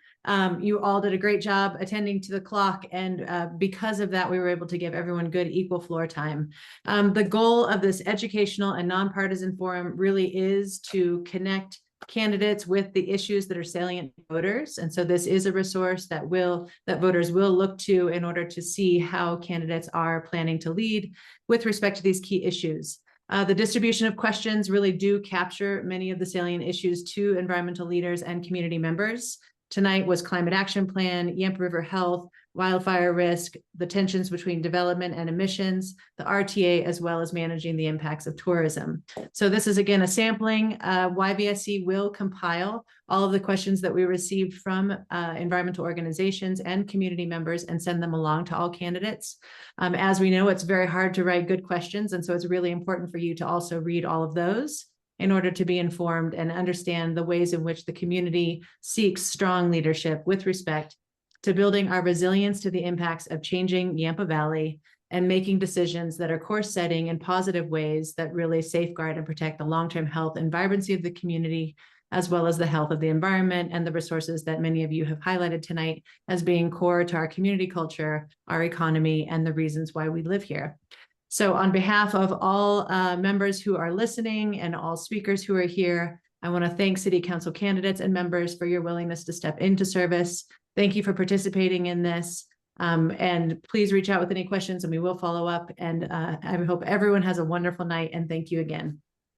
You all did a great job attending to the clock, and because of that, we were able to give everyone good equal floor time. The goal of this educational and nonpartisan forum really is to connect candidates with the issues that are salient to voters. And so this is a resource that voters will look to in order to see how candidates are planning to lead with respect to these key issues. The distribution of questions really do capture many of the salient issues to environmental leaders and community members. Tonight was climate action plan, Yampa River health, wildfire risk, the tensions between development and emissions, the RTA, as well as managing the impacts of tourism. So this is again a sampling. YVSC will compile all of the questions that we received from environmental organizations and community members and send them along to all candidates. As we know, it's very hard to write good questions, and so it's really important for you to also read all of those in order to be informed and understand the ways in which the community seeks strong leadership with respect to building our resilience to the impacts of changing Yampa Valley and making decisions that are course setting in positive ways that really safeguard and protect the long-term health and vibrancy of the community, as well as the health of the environment and the resources that many of you have highlighted tonight as being core to our community culture, our economy, and the reasons why we live here. So on behalf of all members who are listening and all speakers who are here, I want to thank City Council candidates and members for your willingness to step into service. Thank you for participating in this. And please reach out with any questions and we will follow up. And I hope everyone has a wonderful night and thank you again.